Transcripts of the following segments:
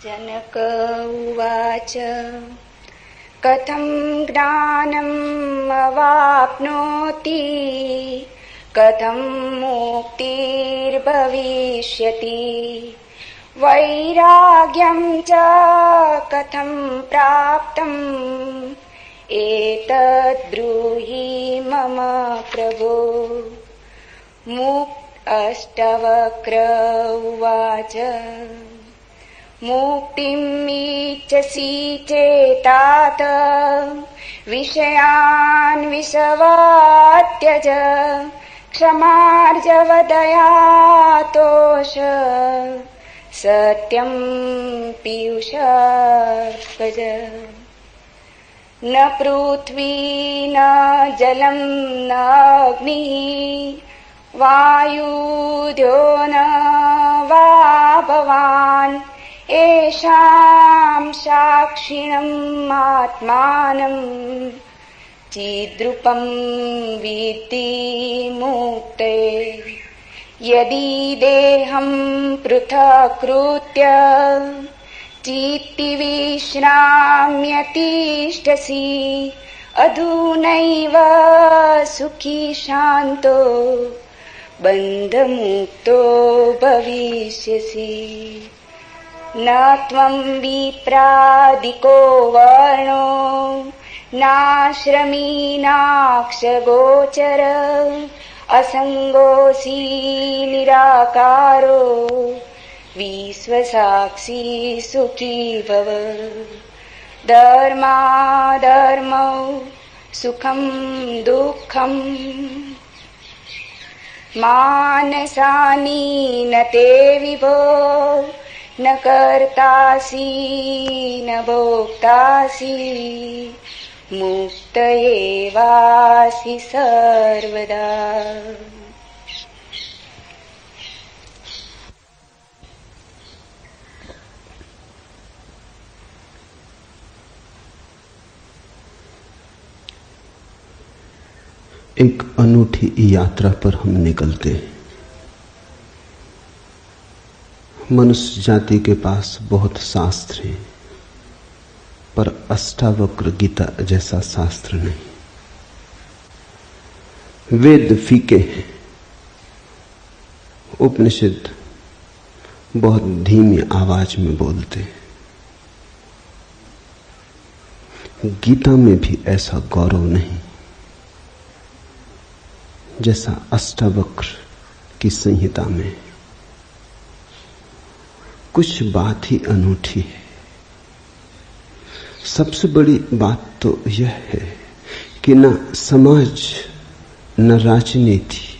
जनक उवाच कथं ज्ञानम् अवाप्नोति कथं मुक्तिर्भविष्यति वैराग्यं च कथं प्राप्तम् एतद् ब्रूहि मम प्रभो। अष्टवक्र उवाच मुक्तिमीच्छसि चेतात विषयान् विषवात्यज क्षमार्जवदया तोष सत्यं पीयूषार्कज। न पृथ्वी न जलं न अग्निः वायुद्यो न वा भवान् येषां साक्षिणम् आत्मानं चिद्रूपं विद्धि मुक्ते। यदि देहं पृथक्कृत्य चित्ति विश्राम्यतिष्ठसि अधुनैव सुखी शान्तो बन्धमुक्तो भविष्यसि। न त्वं विप्रादिको वर्णो नाश्रमी नाक्षगोचर असङ्गोऽसि निराकारो विश्वसाक्षी सुखी भव। धर्माधर्मौ सुखं दुःखं मानसानि न ते विभो न कर्तासि न भोक्तासि मुक्त एवासि सर्वदा। एक अनूठी यात्रा पर हम निकलते हैं। मनुष्य जाति के पास बहुत शास्त्र हैं, पर अष्टावक्र गीता जैसा शास्त्र नहीं। वेद फीके हैं, उपनिषद बहुत धीमी आवाज में बोलते हैं। गीता में भी ऐसा गौरव नहीं जैसा अष्टावक्र की संहिता में। कुछ बात ही अनूठी है। सबसे बड़ी बात तो यह है कि न समाज, न राजनीति,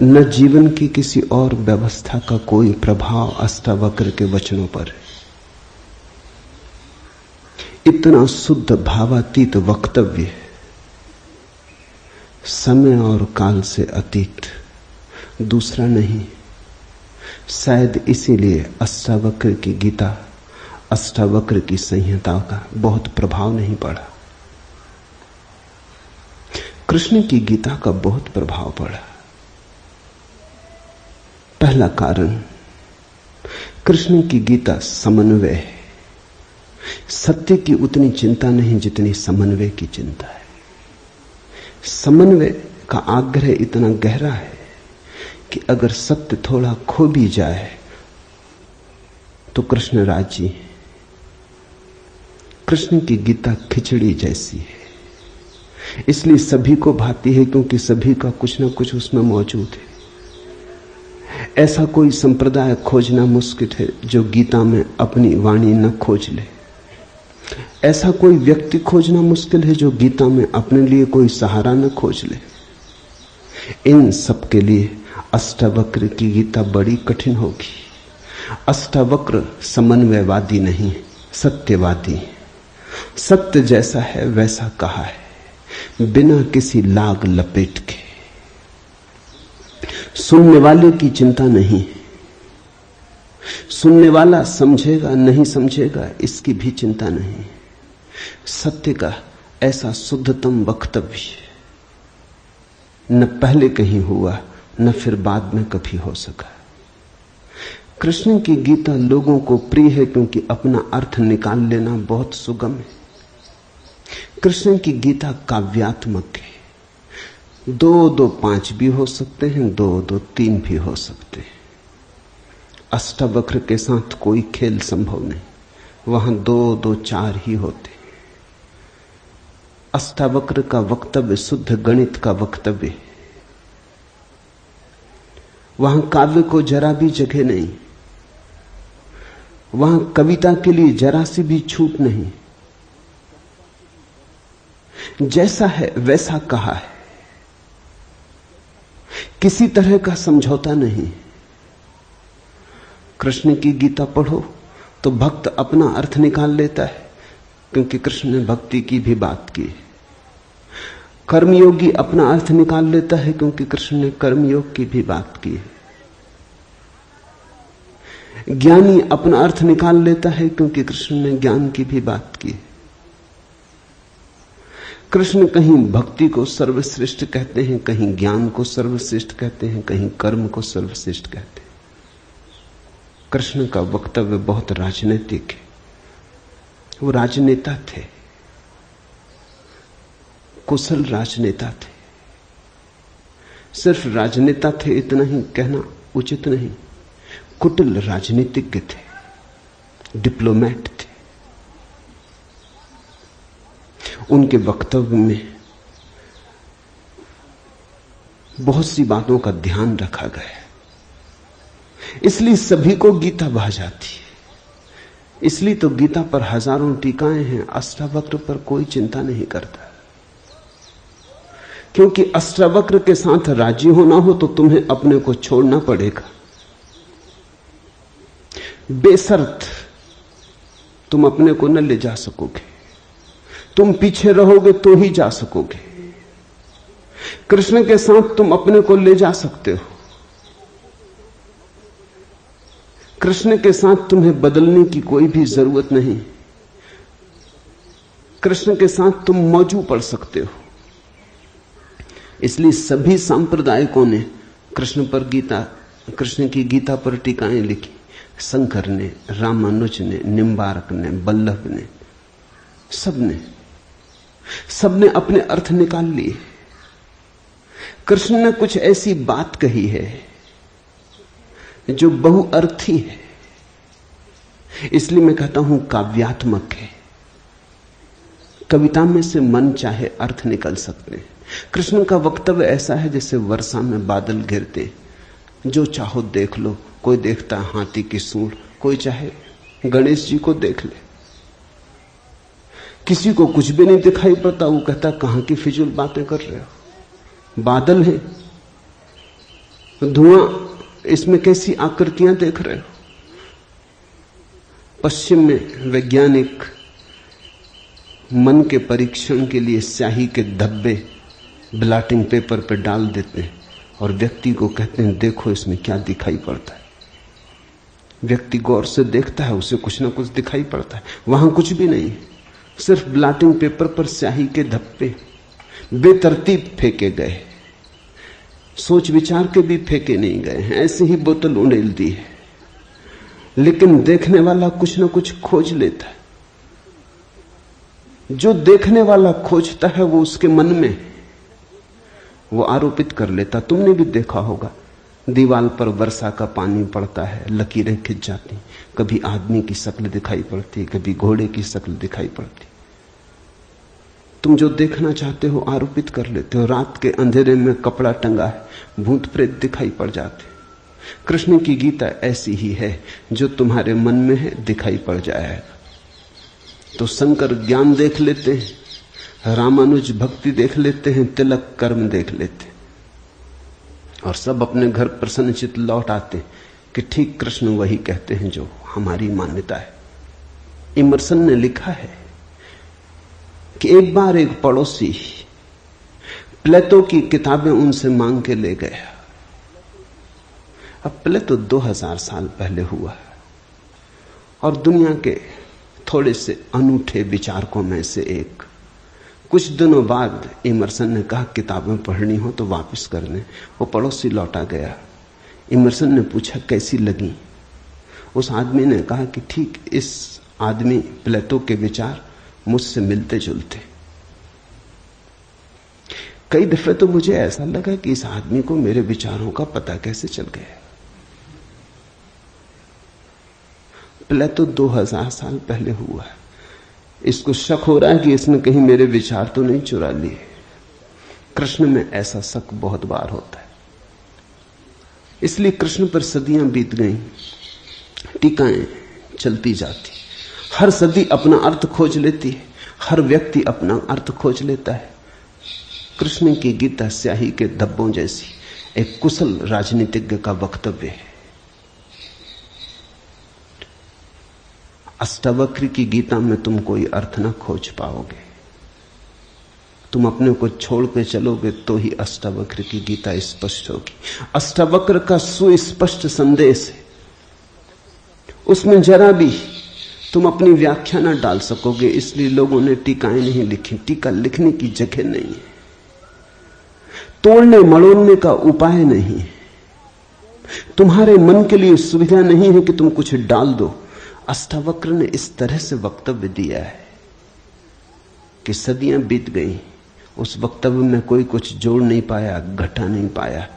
न जीवन की किसी और व्यवस्था का कोई प्रभाव अष्टावक्र के वचनों पर है। इतना शुद्ध भावातीत वक्तव्य है, समय और काल से अतीत, दूसरा नहीं। शायद इसीलिए अष्टावक्र की गीता, अष्टावक्र की संहिता का बहुत प्रभाव नहीं पड़ा। कृष्ण की गीता का बहुत प्रभाव पड़ा। पहला कारण, कृष्ण की गीता समन्वय है। सत्य की उतनी चिंता नहीं जितनी समन्वय की चिंता है। समन्वय का आग्रह इतना गहरा है कि अगर सत्य थोड़ा खो भी जाए तो कृष्ण राजी है। कृष्ण की गीता खिचड़ी जैसी है, इसलिए सभी को भाती है, क्योंकि सभी का कुछ ना कुछ उसमें मौजूद है। ऐसा कोई संप्रदाय खोजना मुश्किल है जो गीता में अपनी वाणी न खोज ले। ऐसा कोई व्यक्ति खोजना मुश्किल है जो गीता में अपने लिए कोई सहारा न खोज ले। इन सब के लिए अष्टावक्र की गीता बड़ी कठिन होगी। अष्टावक्र समन्वयवादी नहीं, सत्यवादी है। सत्य जैसा है वैसा कहा है, बिना किसी लाग लपेट के। सुनने वाले की चिंता नहीं, सुनने वाला समझेगा नहीं समझेगा इसकी भी चिंता नहीं। सत्य का ऐसा शुद्धतम वक्तव्य न पहले कहीं हुआ न फिर बाद में कभी हो सका। कृष्ण की गीता लोगों को प्रिय है क्योंकि अपना अर्थ निकाल लेना बहुत सुगम है। कृष्ण की गीता काव्यात्मक है। 2 2 5 भी हो सकते हैं, 2 2 3 भी हो सकते हैं। अष्टावक्र के साथ कोई खेल संभव नहीं, वहां 2 2 4 ही होते। अष्टावक्र का वक्तव्य शुद्ध गणित का वक्तव्य, वहां काव्य को जरा भी जगह नहीं, वहां कविता के लिए जरा सी भी छूट नहीं। जैसा है वैसा कहा है, किसी तरह का समझौता नहीं। कृष्ण की गीता पढ़ो तो भक्त अपना अर्थ निकाल लेता है, क्योंकि कृष्ण ने भक्ति की भी बात की। कर्मयोगी अपना अर्थ निकाल लेता है, क्योंकि कृष्ण ने कर्मयोग की भी बात की है। ज्ञानी अपना अर्थ निकाल लेता है, क्योंकि कृष्ण ने ज्ञान की भी बात की है। कृष्ण कहीं भक्ति को सर्वश्रेष्ठ कहते हैं, कहीं ज्ञान को सर्वश्रेष्ठ कहते हैं, कहीं कर्म को सर्वश्रेष्ठ कहते हैं। कृष्ण का वक्तव्य बहुत राजनीतिक है। वो राजनेता थे, कुशल राजनेता थे। सिर्फ राजनेता थे इतना ही कहना उचित नहीं, कुटिल राजनीतिज्ञ थे, डिप्लोमेट थे। उनके वक्तव्य में बहुत सी बातों का ध्यान रखा गया, इसलिए सभी को गीता भा जाती है। इसलिए तो गीता पर हजारों टीकाएं हैं, अष्टावक्र पर कोई चिंता नहीं करता, क्योंकि अष्टावक्र के साथ राजी होना हो तो तुम्हें अपने को छोड़ना पड़ेगा। बेशर्त तुम अपने को न ले जा सकोगे, तुम पीछे रहोगे तो ही जा सकोगे। कृष्ण के साथ तुम अपने को ले जा सकते हो। कृष्ण के साथ तुम्हें बदलने की कोई भी जरूरत नहीं। कृष्ण के साथ तुम मौजू पड़ सकते हो। इसलिए सभी सांप्रदायिकों ने कृष्ण की गीता पर टीकाएं लिखी। शंकर ने, रामानुज ने, निम्बारक ने, बल्लभ ने, सबने अपने अर्थ निकाल लिए। कृष्ण ने कुछ ऐसी बात कही है जो बहुअर्थी है, इसलिए मैं कहता हूं काव्यात्मक है। कविता में से मन चाहे अर्थ निकल सकते हैं। कृष्ण का वक्तव्य ऐसा है जैसे वर्षा में बादल गिरते, जो चाहो देख लो। कोई देखता हाथी की सूंड, कोई चाहे गणेश जी को देख ले। किसी को कुछ भी नहीं दिखाई पड़ता, वो कहता कहां की फिजूल बातें कर रहे हो। बादल है, धुआं, इसमें कैसी आकृतियां देख रहे हो। पश्चिम में वैज्ञानिक मन के परीक्षण के लिए स्याही के धब्बे ब्लॉटिंग पेपर पर डाल देते हैं और व्यक्ति को कहते हैं देखो इसमें क्या दिखाई पड़ता है। व्यक्ति गौर से देखता है, उसे कुछ ना कुछ दिखाई पड़ता है। वहां कुछ भी नहीं, सिर्फ ब्लॉटिंग पेपर पर स्याही के धब्बे बेतरतीब फेंके गए, सोच विचार के भी फेंके नहीं गए हैं, ऐसे ही बोतल उड़ेल दी है। लेकिन देखने वाला कुछ ना कुछ खोज लेता है। जो देखने वाला खोजता है वो उसके मन में वो आरोपित कर लेता। तुमने भी देखा होगा, दीवार पर वर्षा का पानी पड़ता है, लकीरें खिंच जाती, कभी आदमी की शक्ल दिखाई पड़ती, कभी घोड़े की शक्ल दिखाई पड़ती। तुम जो देखना चाहते हो आरोपित कर लेते हो। रात के अंधेरे में कपड़ा टंगा है, भूत प्रेत दिखाई पड़ जाते। कृष्ण की गीता ऐसी ही है, जो तुम्हारे मन में है दिखाई पड़ जाएगा। तो शंकर ज्ञान देख लेते हैं, रामानुज भक्ति देख लेते हैं, तिलक कर्म देख लेते हैं, और सब अपने घर प्रसन्नचित्त लौट आते कि ठीक कृष्ण वही कहते हैं जो हमारी मान्यता है। इमर्सन ने लिखा है कि एक बार एक पड़ोसी प्लेटो की किताबें उनसे मांग के ले गया। अब प्लेटो 2000 साल पहले हुआ है और दुनिया के थोड़े से अनूठे विचारकों में से एक। कुछ दिनों बाद इमर्सन ने कहा किताबें पढ़नी हो तो वापस करने। वो पड़ोसी लौटा गया। इमर्सन ने पूछा कैसी लगी। उस आदमी ने कहा कि ठीक, इस आदमी प्लेटो के विचार मुझसे मिलते जुलते। कई दफे तो मुझे ऐसा लगा कि इस आदमी को मेरे विचारों का पता कैसे चल गया। प्लेटो 2000 साल पहले हुआ है। इसको शक हो रहा है कि इसने कहीं मेरे विचार तो नहीं चुरा लिए। कृष्ण में ऐसा शक बहुत बार होता है, इसलिए कृष्ण पर सदियां बीत गईं, टीकाएं चलती जाती। हर सदी अपना अर्थ खोज लेती है, हर व्यक्ति अपना अर्थ खोज लेता है। कृष्ण की गीता स्याही के धब्बों जैसी एक कुशल राजनीतिज्ञ का वक्तव्य है। अष्टावक्र की गीता में तुम कोई अर्थ ना खोज पाओगे। तुम अपने को छोड़ के चलोगे तो ही अष्टावक्र की गीता स्पष्ट होगी। अष्टावक्र का सुस्पष्ट संदेश है, उसमें जरा भी तुम अपनी व्याख्या ना डाल सकोगे। इसलिए लोगों ने टीकाएं नहीं लिखी। टीका लिखने की जगह नहीं है, तोड़ने मड़ोड़ने का उपाय नहीं है, तुम्हारे मन के लिए सुविधा नहीं है कि तुम कुछ डाल दो। अष्टावक्र ने इस तरह से वक्तव्य दिया है कि सदियां बीत गई, उस वक्तव्य में कोई कुछ जोड़ नहीं पाया, घटा नहीं पाया।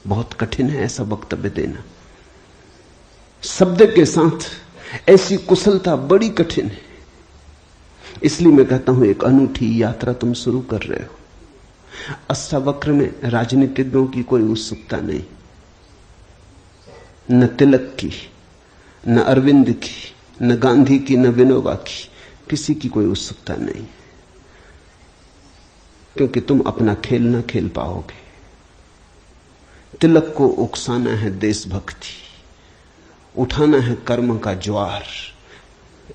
बहुत कठिन है ऐसा वक्तव्य देना। शब्द के साथ ऐसी कुशलता बड़ी कठिन है। इसलिए मैं कहता हूं, एक अनूठी यात्रा तुम शुरू कर रहे हो। अष्टावक्र में राजनीतिज्ञों की कोई उत्सुकता नहीं, न तिलक की, न अरविंद की, न गांधी की, न विनोबा की, किसी की कोई उत्सुकता नहीं, क्योंकि तुम अपना खेल न खेल पाओगे। तिलक को उकसाना है देशभक्ति, उठाना है कर्म का ज्वार।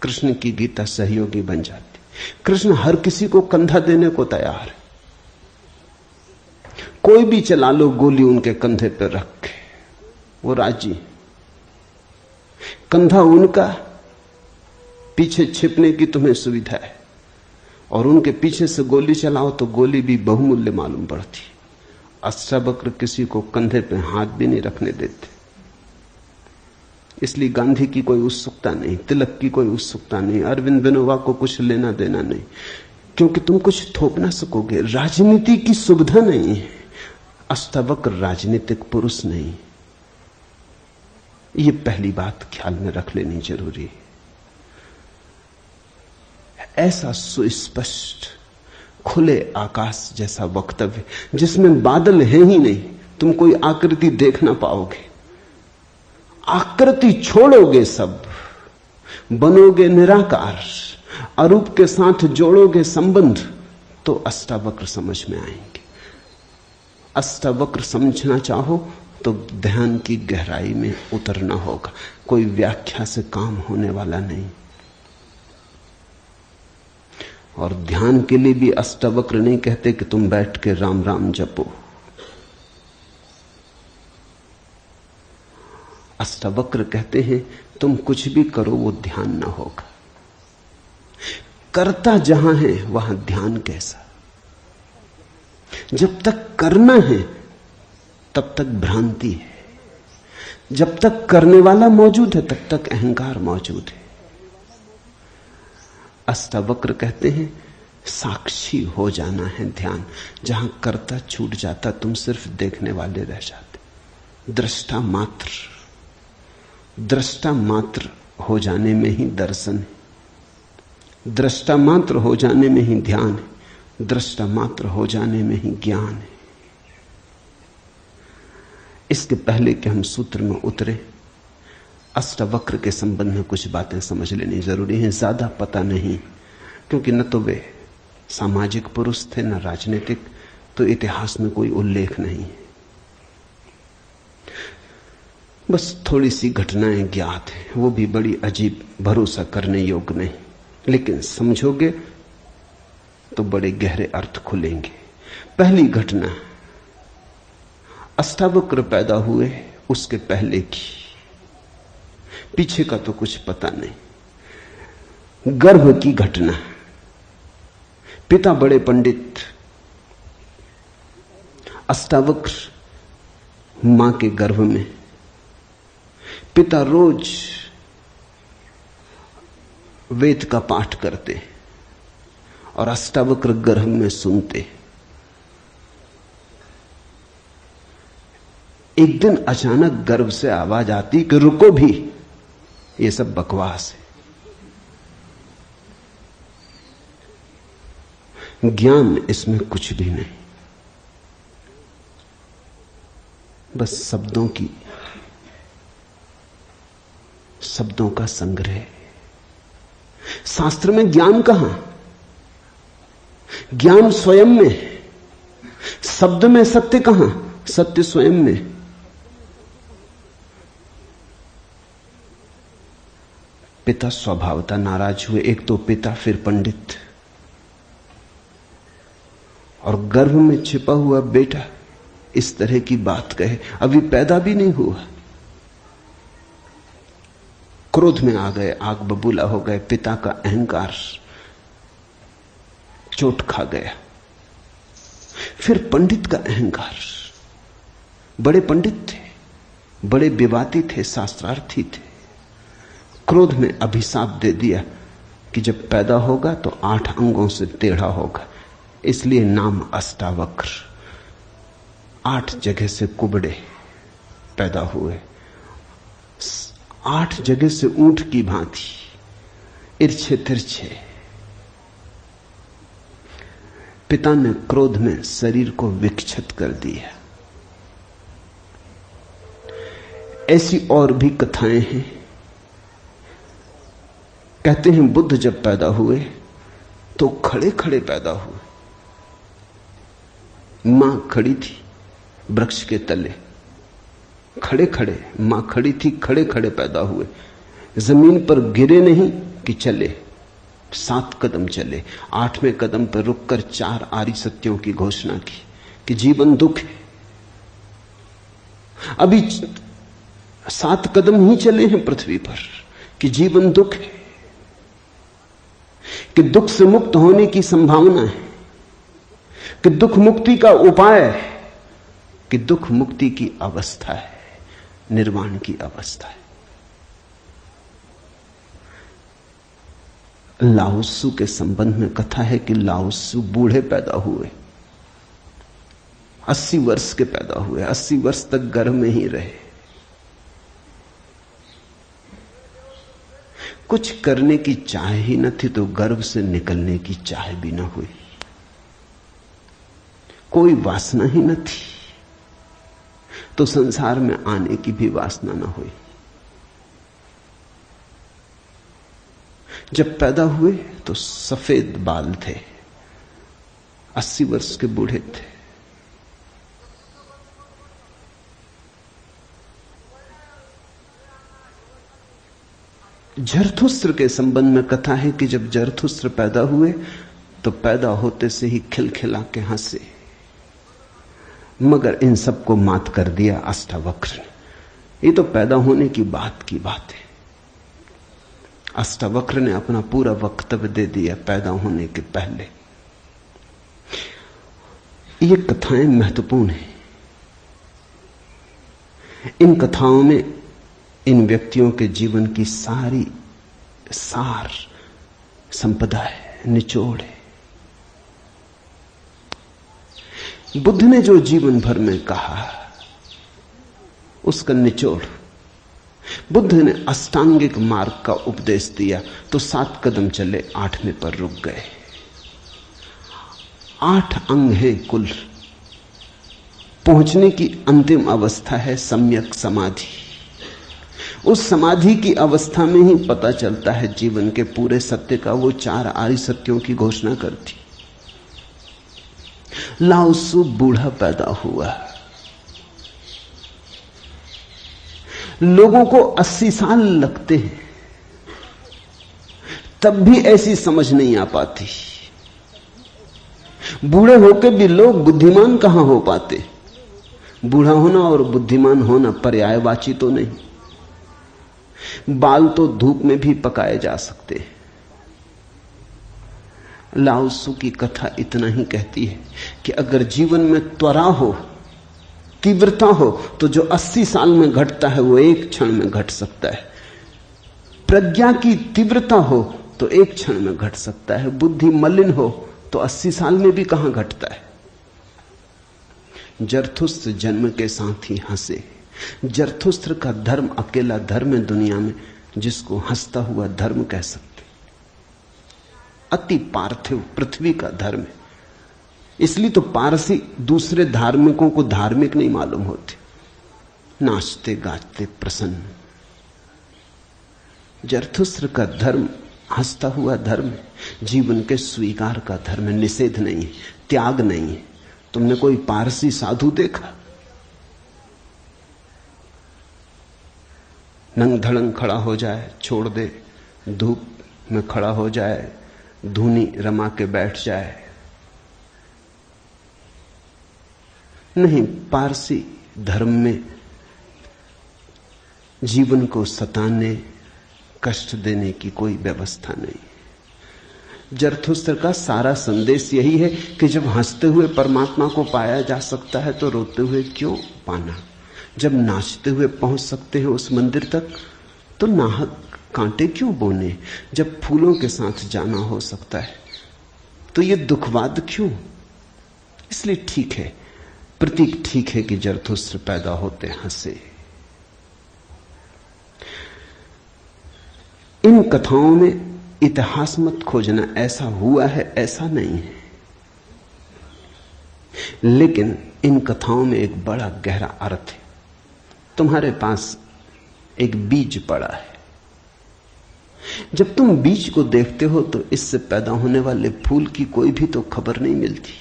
कृष्ण की गीता सहयोगी बन जाती। कृष्ण हर किसी को कंधा देने को तैयार है। कोई भी चला लो गोली उनके कंधे पर रख के, वो राजी। कंधा उनका, पीछे छिपने की तुम्हें सुविधा है, और उनके पीछे से गोली चलाओ तो गोली भी बहुमूल्य मालूम पड़ती। अष्टावक्र किसी को कंधे पे हाथ भी नहीं रखने देते। इसलिए गांधी की कोई उत्सुकता नहीं, तिलक की कोई उत्सुकता नहीं, अरविंद विनोबा को कुछ लेना देना नहीं, क्योंकि तुम कुछ थोप ना सकोगे। राजनीति की सुविधा नहीं है। अष्टावक्र राजनीतिक पुरुष नहीं। ये पहली बात ख्याल में रख लेनी जरूरी है। ऐसा सुस्पष्ट खुले आकाश जैसा वक्तव्य जिसमें बादल है ही नहीं, तुम कोई आकृति देख ना पाओगे। आकृति छोड़ोगे, सब बनोगे निराकार, अरूप के साथ जोड़ोगे संबंध, तो अष्टावक्र समझ में आएंगे। अष्टावक्र समझना चाहो तो ध्यान की गहराई में उतरना होगा। कोई व्याख्या से काम होने वाला नहीं। और ध्यान के लिए भी अष्टावक्र नहीं कहते कि तुम बैठ के राम राम जपो। अष्टावक्र कहते हैं तुम कुछ भी करो वो ध्यान ना होगा। करता जहां है वहां ध्यान कैसा। जब तक करना है तब तक भ्रांति है, जब तक करने वाला मौजूद है तब तक अहंकार मौजूद है। अष्टावक्र कहते हैं साक्षी हो जाना है ध्यान। जहां कर्ता छूट जाता तुम सिर्फ देखने वाले रह जाते। दृष्टा मात्र, दृष्टा मात्र हो जाने में ही दर्शन है, दृष्टा मात्र हो जाने में ही ध्यान है, दृष्टा मात्र हो जाने में ही ज्ञान है। इसके पहले कि हम सूत्र में उतरे, अष्टावक्र के संबंध में कुछ बातें समझ लेनी जरूरी है। ज्यादा पता नहीं, क्योंकि न तो वे सामाजिक पुरुष थे न राजनीतिक, तो इतिहास में कोई उल्लेख नहीं है। बस थोड़ी सी घटनाएं ज्ञात हैं, वो भी बड़ी अजीब, भरोसा करने योग्य नहीं, लेकिन समझोगे तो बड़े गहरे अर्थ खुलेंगे। पहली घटना अष्टावक्र पैदा हुए उसके पहले की, पीछे का तो कुछ पता नहीं। गर्भ की घटना। पिता बड़े पंडित, अष्टावक्र मां के गर्भ में पिता रोज वेद का पाठ करते और अष्टावक्र गर्भ में सुनते। एक दिन अचानक गर्भ से आवाज आती कि रुको भी, ये सब बकवास है। ज्ञान इसमें कुछ भी नहीं, बस शब्दों का संग्रह। शास्त्र में ज्ञान कहां? ज्ञान स्वयं में। शब्द में सत्य कहां? सत्य स्वयं में। पिता स्वभावतः नाराज हुए। एक तो पिता, फिर पंडित, और गर्भ में छिपा हुआ बेटा इस तरह की बात कहे, अभी पैदा भी नहीं हुआ। क्रोध में आ गए, आग बबूला हो गए। पिता का अहंकार चोट खा गया। फिर पंडित का अहंकार। बड़े पंडित थे, बड़े विवादी थे, शास्त्रार्थी थे। क्रोध में अभिशाप दे दिया कि जब पैदा होगा तो 8 अंगों से टेढ़ा होगा, इसलिए नाम अष्टावक्र। 8 जगह से कुबड़े पैदा हुए, 8 जगह से ऊंट की भांति इर्छे तिरछे। पिता ने क्रोध में शरीर को विक्षत कर दिया। ऐसी और भी कथाएं हैं। कहते हैं बुद्ध जब पैदा हुए तो खड़े खड़े पैदा हुए। मां खड़ी थी वृक्ष के तले, खड़े खड़े मां खड़ी थी, खड़े खड़े पैदा हुए। जमीन पर गिरे नहीं कि चले, 7 कदम चले। 8वें कदम पर रुककर 4 आर्य सत्यों की घोषणा की कि जीवन दुख है। अभी 7 कदम ही चले हैं पृथ्वी पर कि जीवन दुख है, कि दुख से मुक्त होने की संभावना है, कि दुख मुक्ति का उपाय है, कि दुख मुक्ति की अवस्था है, निर्वाण की अवस्था है। लाओत्सु के संबंध में कथा है कि लाओत्सु बूढ़े पैदा हुए, 80 वर्ष के पैदा हुए, 80 वर्ष तक गर्भ में ही रहे। कुछ करने की चाह ही न थी तो गर्भ से निकलने की चाह भी न हुई। कोई वासना ही न थी तो संसार में आने की भी वासना न हुई। जब पैदा हुए तो सफेद बाल थे, 80 वर्ष के बूढ़े थे। जरथुस्त्र के संबंध में कथा है कि जब जरथुस्त्र पैदा हुए तो पैदा होते से ही खिलखिला के हंसे, मगर इन सबको मात कर दिया अष्टावक्र ने। ये तो पैदा होने की बात है। अष्टावक्र ने अपना पूरा वक्तव्य दे दिया पैदा होने के पहले। ये कथाएं महत्वपूर्ण हैं। इन कथाओं में इन व्यक्तियों के जीवन की सारी सार संपदा है, निचोड़ है। बुद्ध ने जो जीवन भर में कहा उसका निचोड़। बुद्ध ने अष्टांगिक मार्ग का उपदेश दिया तो 7 कदम चले, 8वें पर रुक गए। 8 अंग हैं कुल। पहुंचने की अंतिम अवस्था है सम्यक समाधि। उस समाधि की अवस्था में ही पता चलता है जीवन के पूरे सत्य का। वो 4 आर्य सत्यों की घोषणा करती। लाओत्सु बूढ़ा पैदा हुआ। लोगों को 80 साल लगते हैं, तब भी ऐसी समझ नहीं आ पाती। बूढ़े होकर भी लोग बुद्धिमान कहां हो पाते। बूढ़ा होना और बुद्धिमान होना पर्यायवाची तो नहीं। बाल तो धूप में भी पकाए जा सकते हैं। लाओत्सु की कथा इतना ही कहती है कि अगर जीवन में त्वरा हो तीव्रता हो तो जो 80 साल में घटता है वो एक क्षण में घट सकता है। प्रज्ञा की तीव्रता हो तो एक क्षण में घट सकता है। बुद्धि मलिन हो तो 80 साल में भी कहां घटता है। जरथुस्त्र जन्म के साथ ही हंसे। जरथुस्त्र का धर्म अकेला धर्म है दुनिया में जिसको हंसता हुआ धर्म कह सकते। अति पार्थिव पृथ्वी का धर्म है। इसलिए तो पारसी दूसरे धार्मिकों को धार्मिक नहीं मालूम होते, नाचते गाते प्रसन्न। जरथुस्त्र का धर्म हंसता हुआ धर्म है, जीवन के स्वीकार का धर्म है, निषेध नहीं है, त्याग नहीं है। तुमने कोई पारसी साधु देखा? नंग धड़ंग खड़ा हो जाए, छोड़ दे, धूप में खड़ा हो जाए, धूनी रमा के बैठ जाए? नहीं, पारसी धर्म में जीवन को सताने, कष्ट देने की कोई व्यवस्था नहीं। जरथुस्त्र का सारा संदेश यही है कि जब हंसते हुए परमात्मा को पाया जा सकता है तो रोते हुए क्यों पाना। जब नाचते हुए पहुंच सकते हैं उस मंदिर तक तो नाहक कांटे क्यों बोने। जब फूलों के साथ जाना हो सकता है तो ये दुखवाद क्यों। इसलिए ठीक है, प्रतीक ठीक है कि जरथुस्त्र पैदा होते हंसे। इन कथाओं में इतिहास मत खोजना, ऐसा हुआ है ऐसा नहीं है, लेकिन इन कथाओं में एक बड़ा गहरा अर्थ है। तुम्हारे पास एक बीज पड़ा है, जब तुम बीज को देखते हो तो इससे पैदा होने वाले फूल की कोई भी तो खबर नहीं मिलती।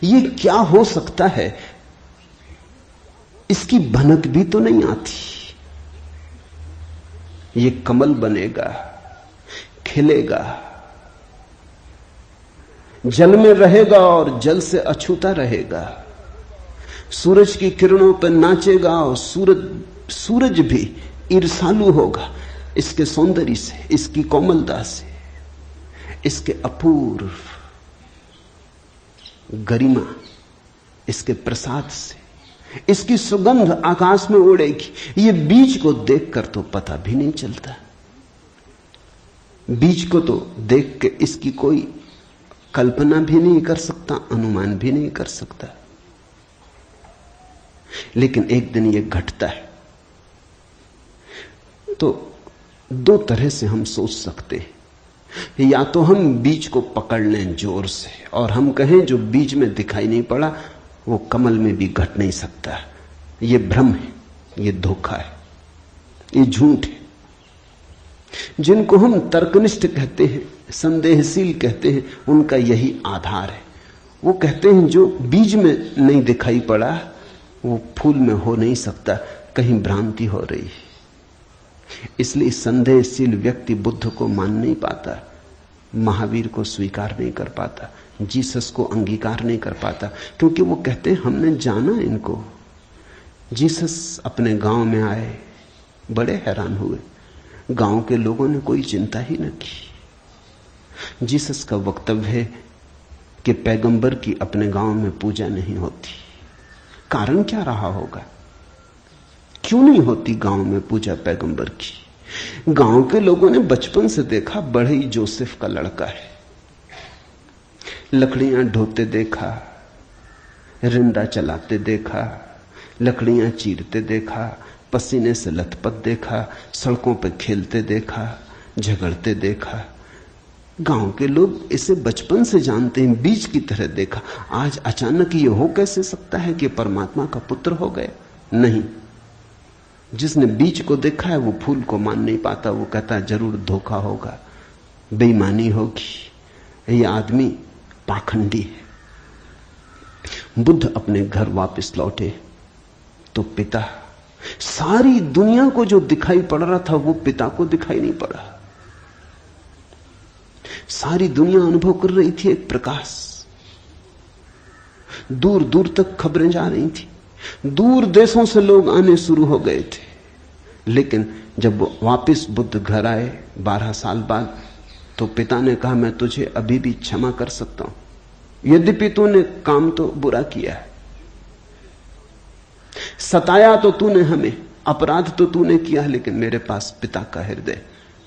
ये क्या हो सकता है इसकी भनक भी तो नहीं आती। ये कमल बनेगा, खिलेगा, जल में रहेगा और जल से अछूता रहेगा, सूरज की किरणों पर नाचेगा और सूरज भी ईर्षालु होगा इसके सौंदर्य से, इसकी कोमलता से, इसके अपूर्व गरिमा, इसके प्रसाद से। इसकी सुगंध आकाश में उड़ेगी। ये बीज को देखकर तो पता भी नहीं चलता। बीज को तो देख के इसकी कोई कल्पना भी नहीं कर सकता, अनुमान भी नहीं कर सकता। लेकिन एक दिन ये घटता है तो दो तरह से हम सोच सकते हैं। या तो हम बीज को पकड़ लें जोर से और हम कहें जो बीज में दिखाई नहीं पड़ा वो कमल में भी घट नहीं सकता। ये भ्रम है, ये धोखा है, ये झूठ है। जिनको हम तर्कनिष्ठ कहते हैं, संदेहशील कहते हैं, उनका यही आधार है। वो कहते हैं जो बीज में नहीं दिखाई पड़ा वो फूल में हो नहीं सकता, कहीं भ्रांति हो रही है। इसलिए संदेहशील व्यक्ति बुद्ध को मान नहीं पाता, महावीर को स्वीकार नहीं कर पाता, जीसस को अंगीकार नहीं कर पाता, क्योंकि वो कहते हैं हमने जाना इनको। जीसस अपने गांव में आए, बड़े हैरान हुए, गांव के लोगों ने कोई चिंता ही न की। जीसस का वक्तव्य है कि पैगंबर की अपने गांव में पूजा नहीं होती। कारण क्या रहा होगा, क्यों नहीं होती गांव में पूजा पैगंबर की? गांव के लोगों ने बचपन से देखा, बड़े ही जोसेफ का लड़का है, लकड़ियां ढोते देखा, रिंदा चलाते देखा, लकड़ियां चीरते देखा, पसीने से लथपथ देखा, सड़कों पर खेलते देखा, झगड़ते देखा। गांव के लोग इसे बचपन से जानते हैं, बीज की तरह देखा। आज अचानक ये हो कैसे सकता है कि परमात्मा का पुत्र हो गया? नहीं, जिसने बीज को देखा है वो फूल को मान नहीं पाता। वो कहता है जरूर धोखा होगा, बेईमानी होगी, ये आदमी पाखंडी है। बुद्ध अपने घर वापस लौटे तो पिता, सारी दुनिया को जो दिखाई पड़ रहा था वो पिता को दिखाई नहीं पड़ा। सारी दुनिया अनुभव कर रही थी एक प्रकाश, दूर दूर तक खबरें जा रही थी, दूर देशों से लोग आने शुरू हो गए थे। लेकिन जब वो वापस बुद्ध घर आए 12 साल बाद, तो पिता ने कहा मैं तुझे अभी भी क्षमा कर सकता हूं, यद्यपि तूने काम तो बुरा किया है, सताया तो तूने हमें, अपराध तो तूने किया, लेकिन मेरे पास पिता का हृदय,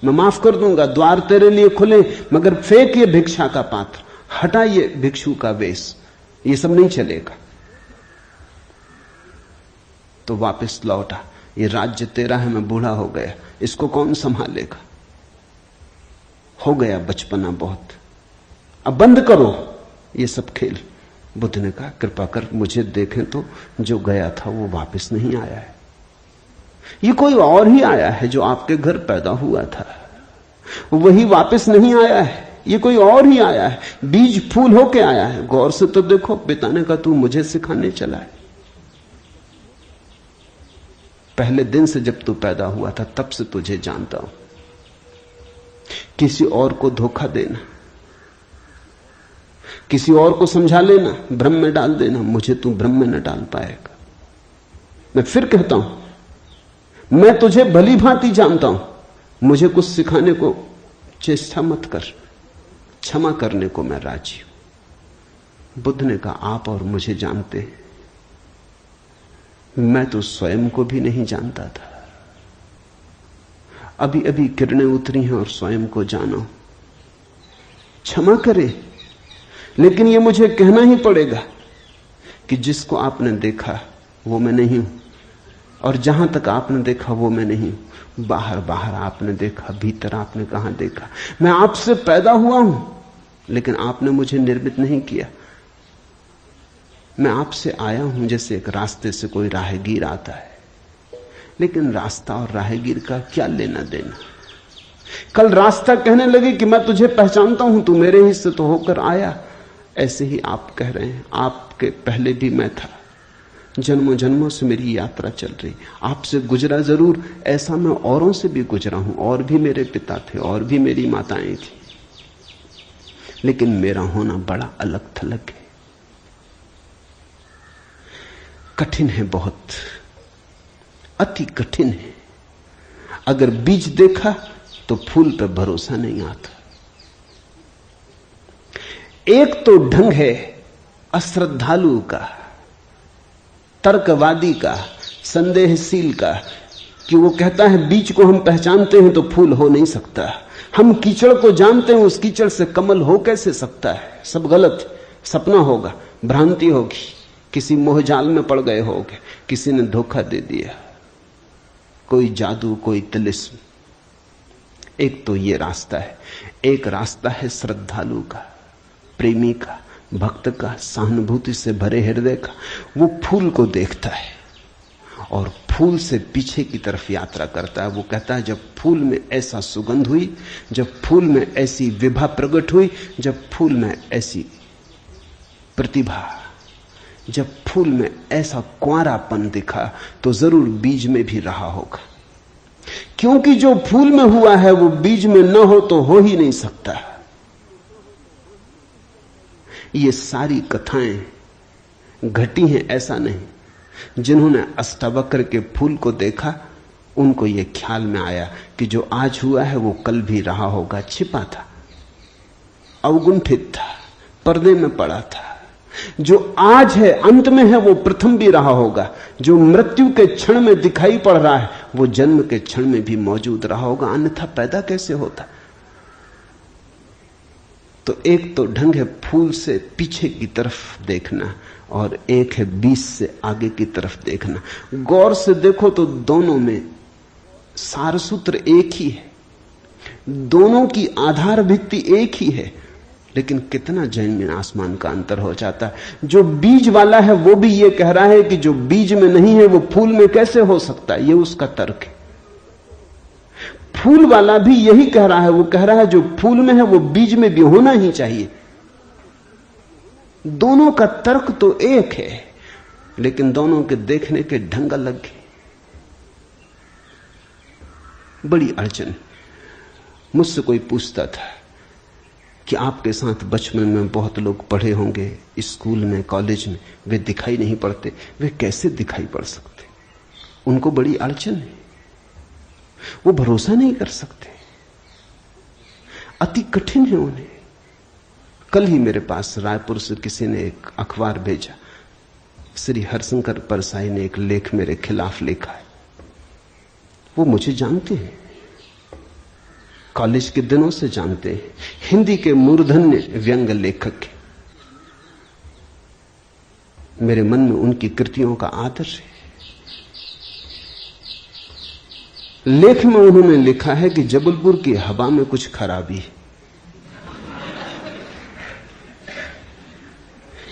मैं माफ कर दूंगा, द्वार तेरे लिए खुले, मगर फेंक ये भिक्षा का पात्र, हटा ये भिक्षु का वेश, ये सब नहीं चलेगा। तो वापस लौटा, ये राज्य तेरा है, मैं बूढ़ा हो गया, इसको कौन संभालेगा? हो गया बचपना बहुत, अब बंद करो ये सब खेल। बुद्ध ने कहा, कृपा कर मुझे देखें तो, जो गया था वो वापस नहीं आया है, ये कोई और ही आया है जो आपके घर पैदा हुआ था, वही वापस नहीं आया है, ये कोई और ही आया है, बीज फूल होके आया है। गौर से तो देखो, पिता ने कहा तू मुझे सिखाने चला है। पहले दिन से जब तू पैदा हुआ था तब से तुझे जानता हूं। किसी और को धोखा देना, किसी और को समझा लेना, भ्रम में डाल देना, मुझे तू भ्रम में न डाल पाएगा। मैं फिर कहता हूं, मैं तुझे भली भांति जानता हूं, मुझे कुछ सिखाने को चेष्टा मत कर, क्षमा करने को मैं राजी हूं। बुद्ध ने कहा, आप और मुझे जानते हैं, मैं तो स्वयं को भी नहीं जानता था, अभी अभी किरणें उतरी हैं और स्वयं को जानो। क्षमा करे, लेकिन यह मुझे कहना ही पड़ेगा कि जिसको आपने देखा वो मैं नहीं हूं, और जहां तक आपने देखा वो मैं नहीं हूं। बाहर बाहर आपने देखा, भीतर आपने कहां देखा? मैं आपसे पैदा हुआ हूं, लेकिन आपने मुझे निर्मित नहीं किया। मैं आपसे आया हूं जैसे एक रास्ते से कोई राहगीर आता है, लेकिन रास्ता और राहगीर का क्या लेना देना? कल रास्ता कहने लगे कि मैं तुझे पहचानता हूं, तू मेरे हिस्से तो होकर आया। ऐसे ही आप कह रहे हैं, आपके पहले भी मैं था, जन्मों जन्मों से मेरी यात्रा चल रही, आपसे गुजरा जरूर, ऐसा मैं औरों से भी गुजरा हूं, और भी मेरे पिता थे, और भी मेरी माताएं थी, लेकिन मेरा होना बड़ा अलग थलग है, कठिन है, बहुत अति कठिन है। अगर बीज देखा तो फूल पर भरोसा नहीं आता। एक तो ढंग है अश्रद्धालु का, तर्कवादी का, संदेहशील का, कि वो कहता है बीज को हम पहचानते हैं तो फूल हो नहीं सकता, हम कीचड़ को जानते हैं, उस कीचड़ से कमल हो कैसे सकता है? सब गलत, सपना होगा, भ्रांति होगी, किसी मोहजाल में पड़ गए होगे, किसी ने धोखा दे दिया, कोई जादू, कोई तिलिस्म। एक तो ये रास्ता है, एक रास्ता है श्रद्धालु का, प्रेमी का, भक्त का, सहानुभूति से भरे हृदय का। वो फूल को देखता है और फूल से पीछे की तरफ यात्रा करता है। वो कहता है जब फूल में ऐसा सुगंध हुई, जब फूल में ऐसी विभा प्रकट हुई, जब फूल में ऐसी प्रतिभा, जब फूल में ऐसा कुंवारापन दिखा, तो जरूर बीज में भी रहा होगा, क्योंकि जो फूल में हुआ है वो बीज में न हो तो हो ही नहीं सकता। ये सारी कथाएं घटी हैं ऐसा नहीं। जिन्होंने अष्टावक्र के फूल को देखा, उनको यह ख्याल में आया कि जो आज हुआ है वो कल भी रहा होगा, छिपा था, अवगुंठित था, पर्दे में पड़ा था। जो आज है, अंत में है, वो प्रथम भी रहा होगा। जो मृत्यु के क्षण में दिखाई पड़ रहा है, वो जन्म के क्षण में भी मौजूद रहा होगा, अन्यथा पैदा कैसे होता? तो एक तो ढंग है फूल से पीछे की तरफ देखना, और एक है बीज से आगे की तरफ देखना। गौर से देखो तो दोनों में सारसूत्र एक ही है, दोनों की आधार भित्ति एक ही है, लेकिन कितना जमीन आसमान का अंतर हो जाता है। जो बीज वाला है वो भी ये कह रहा है कि जो बीज में नहीं है वो फूल में कैसे हो सकता है, ये उसका तर्क है। फूल वाला भी यही कह रहा है, वो कह रहा है जो फूल में है वो बीज में भी होना ही चाहिए। दोनों का तर्क तो एक है, लेकिन दोनों के देखने के ढंग अलग है। बड़ी अड़चन। मुझसे कोई पूछता था कि आपके साथ बचपन में बहुत लोग पढ़े होंगे, स्कूल में, कॉलेज में, वे दिखाई नहीं पड़ते, वे कैसे दिखाई पड़ सकते? उनको बड़ी अड़चन है, वो भरोसा नहीं कर सकते, अति कठिन है उन्हें। कल ही मेरे पास रायपुर से किसी ने एक अखबार भेजा, श्री हरशंकर परसाई ने एक लेख मेरे खिलाफ लिखा है। वो मुझे जानते हैं, कॉलेज के दिनों से जानते हैं, हिंदी के मूर्धन्य व्यंग लेखक के। मेरे मन में उनकी कृतियों का आदर है। लेख में उन्होंने लिखा है कि जबलपुर की हवा में कुछ खराबी है।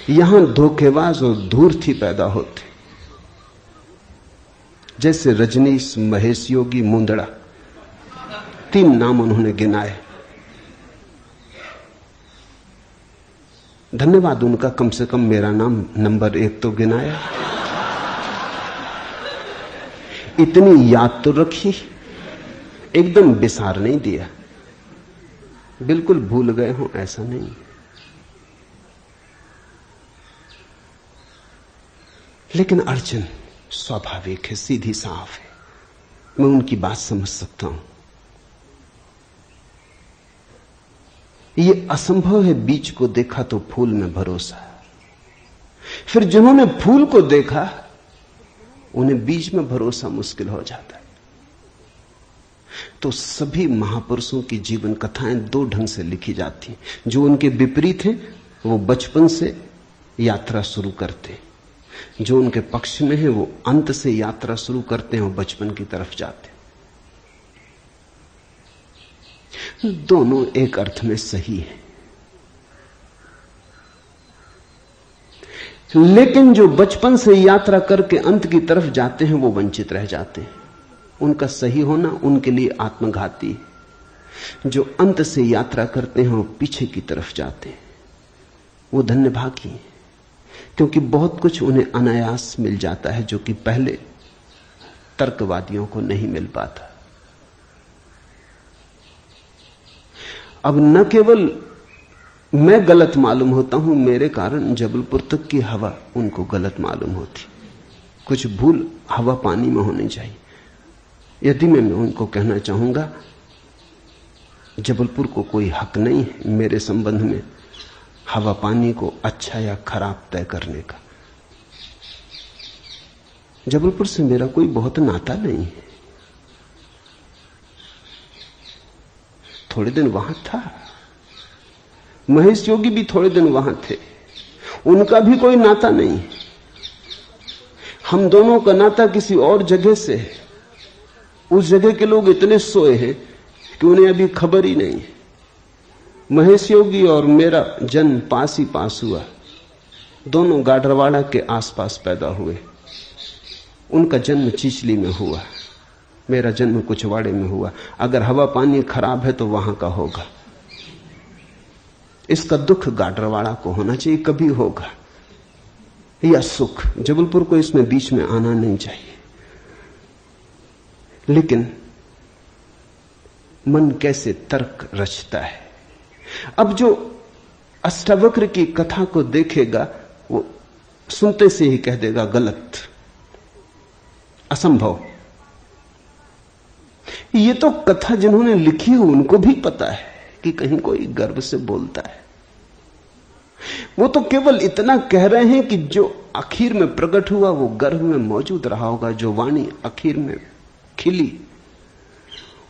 यहां धोखेबाज और धूर्ती पैदा होते, जैसे रजनीश, महेश योगी, मुंदड़ा, 3 नाम उन्होंने गिनाए। धन्यवाद उनका, कम से कम मेरा नाम नंबर 1 तो गिनाया। इतनी याद तो रखी, एकदम बिसार नहीं दिया, बिल्कुल भूल गए हो ऐसा नहीं। लेकिन अड़चन स्वाभाविक है, सीधी साफ है, मैं उनकी बात समझ सकता हूं। यह असंभव है बीज को देखा तो फूल में भरोसा। फिर जिन्होंने फूल को देखा उन्हें बीज में भरोसा मुश्किल हो जाता है। तो सभी महापुरुषों की जीवन कथाएं 2 ढंग से लिखी जाती हैं। जो उनके विपरीत हैं वो बचपन से यात्रा शुरू करते हैं, जो उनके पक्ष में है वो अंत से यात्रा शुरू करते हैं और बचपन की तरफ जाते हैं। दोनों एक अर्थ में सही है, लेकिन जो बचपन से यात्रा करके अंत की तरफ जाते हैं वो वंचित रह जाते हैं। उनका सही होना उनके लिए आत्मघाती है। जो अंत से यात्रा करते हैं वो पीछे की तरफ जाते हैं, वो धन्यभागी हैं, क्योंकि बहुत कुछ उन्हें अनायास मिल जाता है जो कि पहले तर्कवादियों को नहीं मिल पाता। अब न केवल मैं गलत मालूम होता हूं, मेरे कारण जबलपुर तक की हवा उनको गलत मालूम होती। कुछ भूल हवा पानी में होनी चाहिए। यदि मैं उनको कहना चाहूंगा जबलपुर को कोई हक नहीं है मेरे संबंध में हवा पानी को अच्छा या खराब तय करने का। जबलपुर से मेरा कोई बहुत नाता नहीं है, थोड़े दिन वहां था, महेश योगी भी थोड़े दिन वहां थे, उनका भी कोई नाता नहीं। हम दोनों का नाता किसी और जगह से है। उस जगह के लोग इतने सोए हैं कि उन्हें अभी खबर ही नहीं है। महेश योगी और मेरा जन्म पास ही पास हुआ, दोनों गाडरवाड़ा के आसपास पैदा हुए। उनका जन्म चिचली में हुआ, मेरा जन्म कुचवाड़े में हुआ। अगर हवा पानी खराब है तो वहां का होगा। इसका दुख गाडरवाड़ा को होना चाहिए, कभी होगा, या सुख। जबलपुर को इसमें बीच में आना नहीं चाहिए। लेकिन मन कैसे तर्क रचता है। अब जो अष्टावक्र की कथा को देखेगा वो सुनते से ही कह देगा गलत, असंभव। ये तो कथा जिन्होंने लिखी है उनको भी पता है कि कहीं कोई गर्व से बोलता है। वो तो केवल इतना कह रहे हैं कि जो आखिर में प्रकट हुआ वो गर्भ में मौजूद रहा होगा। जो वाणी आखिर में खिली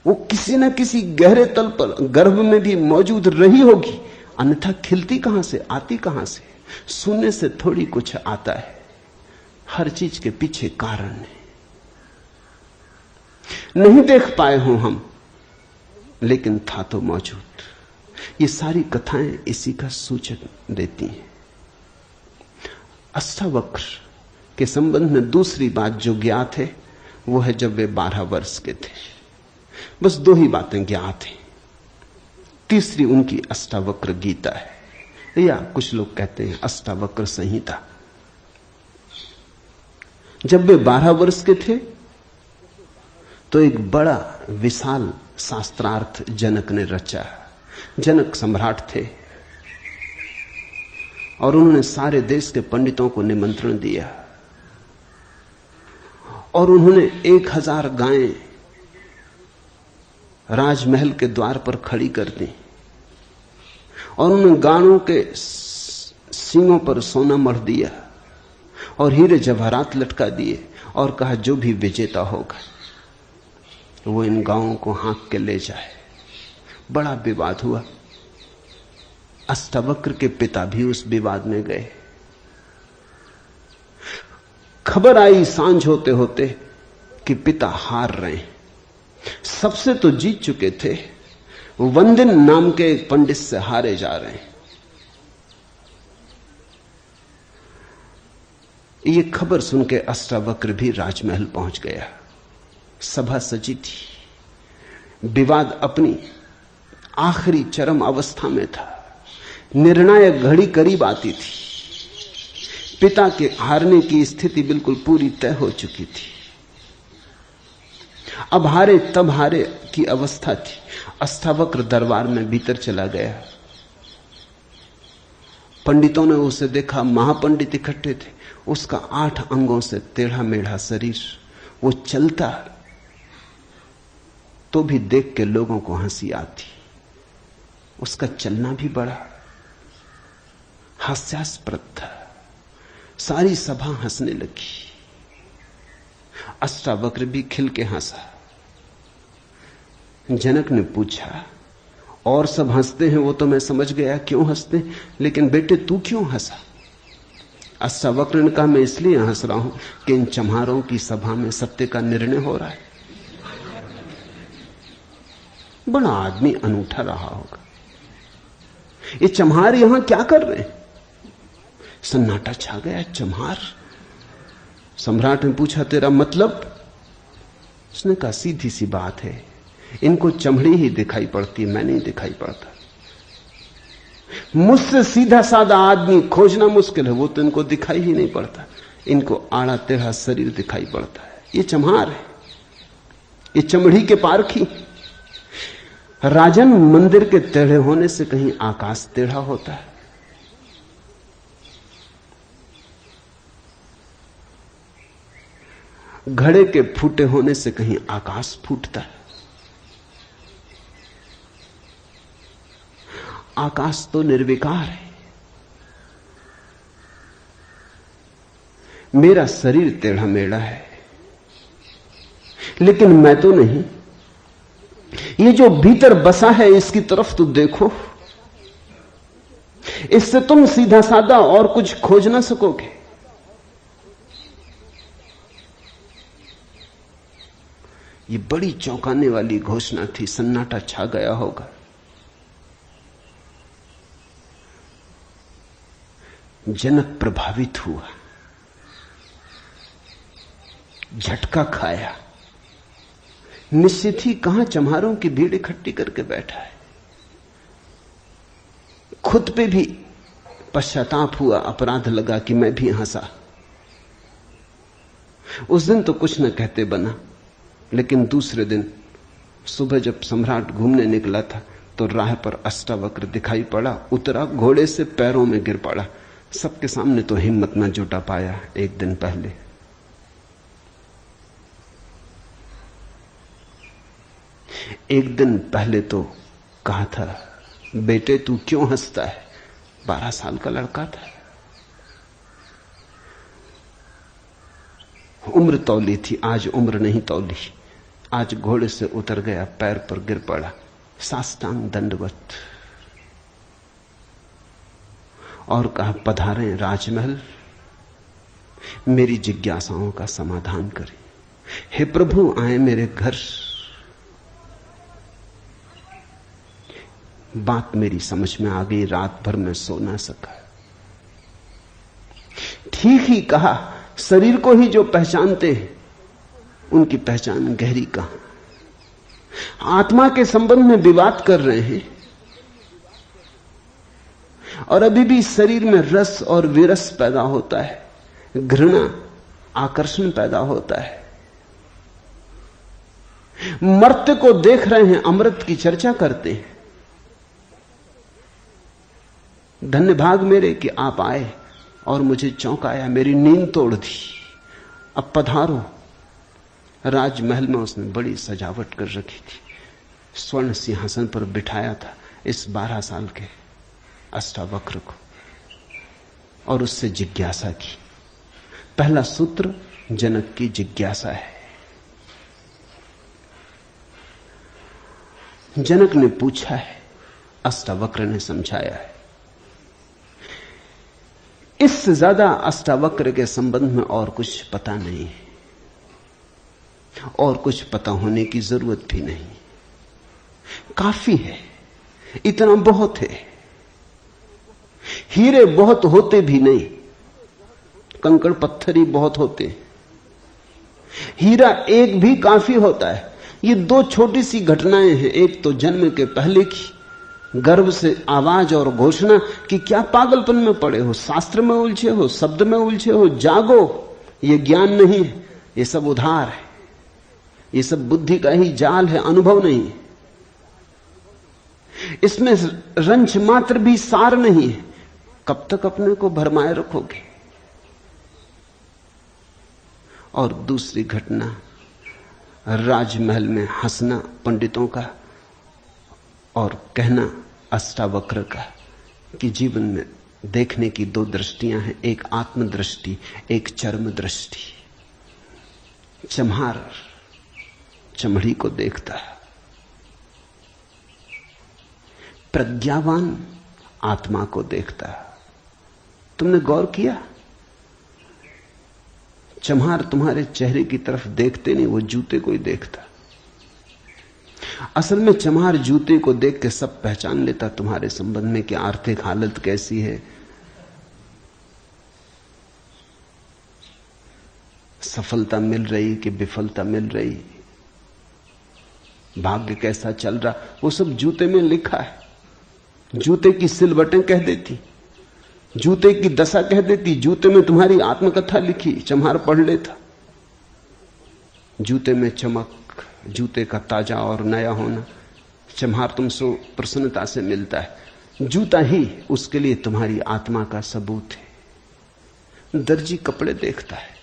वो किसी न किसी गहरे तल पर गर्भ में भी मौजूद रही होगी, अन्यथा खिलती कहां से, आती कहां से? सुनने से थोड़ी कुछ आता है, हर चीज के पीछे कारण है। नहीं देख पाए हो हम, लेकिन था तो मौजूद। ये सारी कथाएं इसी का सूचक देती हैं। अष्टावक्र के संबंध में दूसरी बात जो ज्ञात है वो है जब वे 12 वर्ष के थे। बस 2 ही बातें ज्ञात हैं। तीसरी उनकी अष्टावक्र गीता है, या कुछ लोग कहते हैं अष्टावक्र संहिता। जब वे 12 वर्ष के थे तो एक बड़ा विशाल शास्त्रार्थ जनक ने रचा। जनक सम्राट थे और उन्होंने सारे देश के पंडितों को निमंत्रण दिया और उन्होंने 1000 गायें राजमहल के द्वार पर खड़ी कर दी और उन्होंने गायों के सींगों पर सोना मढ़ दिया और हीरे जवाहरात लटका दिए और कहा जो भी विजेता होगा वो इन गांवों को हाँक के ले जाए। बड़ा विवाद हुआ। अष्टावक्र के पिता भी उस विवाद में गए। खबर आई सांझ होते होते कि पिता हार रहे हैं। सबसे तो जीत चुके थे, वंदिन नाम के एक पंडित से हारे जा रहे हैं। ये खबर सुन के अष्टावक्र भी राजमहल पहुंच गया। सभा सजी थी, विवाद अपनी आखिरी चरम अवस्था में था, निर्णायक घड़ी करीब आती थी। पिता के हारने की स्थिति बिल्कुल पूरी तय हो चुकी थी। अब हारे तब हारे की अवस्था थी। अष्टावक्र दरबार में भीतर चला गया। पंडितों ने उसे देखा, महापंडित इकट्ठे थे। उसका 8 अंगों से टेढ़ा मेढ़ा शरीर, वो चलता तो भी देख के लोगों को हंसी आती। उसका चलना भी बड़ा हास्यास्पद था। सारी सभा हंसने लगी। अष्टावक्र भी खिल के हंसा। जनक ने पूछा, और सब हंसते हैं वो तो मैं समझ गया क्यों हंसते, लेकिन बेटे तू क्यों हंसा? अष्टावक्र ने कहा, मैं इसलिए हंस रहा हूं कि इन चम्हारों की सभा में सत्य का निर्णय हो रहा है। बड़ा आदमी अनूठा रहा होगा। ये चम्हार यहां क्या कर रहे हैं? सन्नाटा छा गया। चम्हार? सम्राट ने पूछा, तेरा मतलब? उसने कहा, सीधी सी बात है, इनको चमड़ी ही दिखाई पड़ती है, मैं नहीं दिखाई पड़ता। मुझसे सीधा साधा आदमी खोजना मुश्किल है, वो तो इनको दिखाई ही नहीं पड़ता। इनको आड़ा टेढ़ा शरीर दिखाई पड़ता है। ये चम्हार है, ये चमड़ी के पारखी। राजन, मंदिर के टेढ़े होने से कहीं आकाश टेढ़ा होता है? घड़े के फूटे होने से कहीं आकाश फूटता है? आकाश तो निर्विकार है। मेरा शरीर टेढ़ा मेढ़ा है, लेकिन मैं तो नहीं। ये जो भीतर बसा है इसकी तरफ तो देखो। इससे तुम सीधा साधा और कुछ खोज ना सकोगे। ये बड़ी चौंकाने वाली घोषणा थी। सन्नाटा छा गया होगा। जनक प्रभावित हुआ, झटका खाया। निश्चित ही कहां चम्हारों की भीड़ इकट्ठी करके बैठा है। खुद पे भी पश्चाताप हुआ, अपराध लगा कि मैं भी हंसा। उस दिन तो कुछ न कहते बना, लेकिन दूसरे दिन सुबह जब सम्राट घूमने निकला था तो राह पर अष्टावक्र दिखाई पड़ा। उतरा, घोड़े से पैरों में गिर पड़ा। सबके सामने तो हिम्मत न जुटा पाया। एक दिन पहले तो कहा था, बेटे तू क्यों हंसता है? 12 साल का लड़का था। उम्र तौली थी, आज उम्र नहीं तौली। आज घोड़े से उतर गया, पैर पर गिर पड़ा, साष्टांग दंडवत, और कहा, पधारें राजमहल, मेरी जिज्ञासाओं का समाधान करें। हे प्रभु, आए मेरे घर। बात मेरी समझ में आ गई। रात भर मैं सो ना सका। ठीक ही कहा, शरीर को ही जो पहचानते हैं उनकी पहचान गहरी कहां। आत्मा के संबंध में विवाद कर रहे हैं और अभी भी शरीर में रस और विरस पैदा होता है, घृणा, आकर्षण पैदा होता है। मर्त्य को देख रहे हैं, अमृत की चर्चा करते हैं। धन्य भाग मेरे कि आप आए और मुझे चौंकाया, मेरी नींद तोड़ दी। अब पधारो। राजमहल में उसने बड़ी सजावट कर रखी थी। स्वर्ण सिंहासन पर बिठाया था इस 12 साल के अष्टावक्र को और उससे जिज्ञासा की, पहला सूत्र जनक की जिज्ञासा है। जनक ने पूछा है, अष्टावक्र ने समझाया है। इससे ज्यादा अष्टावक्र के संबंध में और कुछ पता नहीं है, और कुछ पता होने की जरूरत भी नहीं। काफी है, इतना बहुत है। हीरे बहुत होते भी नहीं, कंकड़ पत्थर ही बहुत होते। हीरा एक भी काफी होता है। ये दो छोटी सी घटनाएं हैं। एक तो जन्म के पहले की गर्भ से आवाज और घोषणा कि क्या पागलपन में पड़े हो, शास्त्र में उलझे हो, शब्द में उलझे हो, जागो। ये ज्ञान नहीं है, ये सब उधार है, ये सब बुद्धि का ही जाल है, अनुभव नहीं। इसमें रंच मात्र भी सार नहीं है। कब तक अपने को भरमाए रखोगे? और दूसरी घटना, राजमहल में हंसना पंडितों का और कहना अष्टावक्र का कि जीवन में देखने की दो दृष्टियां हैं, एक आत्मदृष्टि, एक चर्म दृष्टि। चम्हार चमड़ी को देखता है, प्रज्ञावान आत्मा को देखता है। तुमने गौर किया? चम्हार तुम्हारे चेहरे की तरफ देखते नहीं, वो जूते को ही देखता। असल में चम्हार जूते को देख के सब पहचान लेता तुम्हारे संबंध में कि आर्थिक हालत कैसी है, सफलता मिल रही कि विफलता मिल रही, भाग्य कैसा चल रहा, वो सब जूते में लिखा है। जूते की सिलवटें कह देती, जूते की दशा कह देती, जूते में तुम्हारी आत्मकथा लिखी। चम्हार पढ़ लेता। जूते में चमक, जूते का ताजा और नया होना चम्हार तुमसे प्रसन्नता से मिलता है। जूता ही उसके लिए तुम्हारी आत्मा का सबूत है। दर्जी कपड़े देखता है,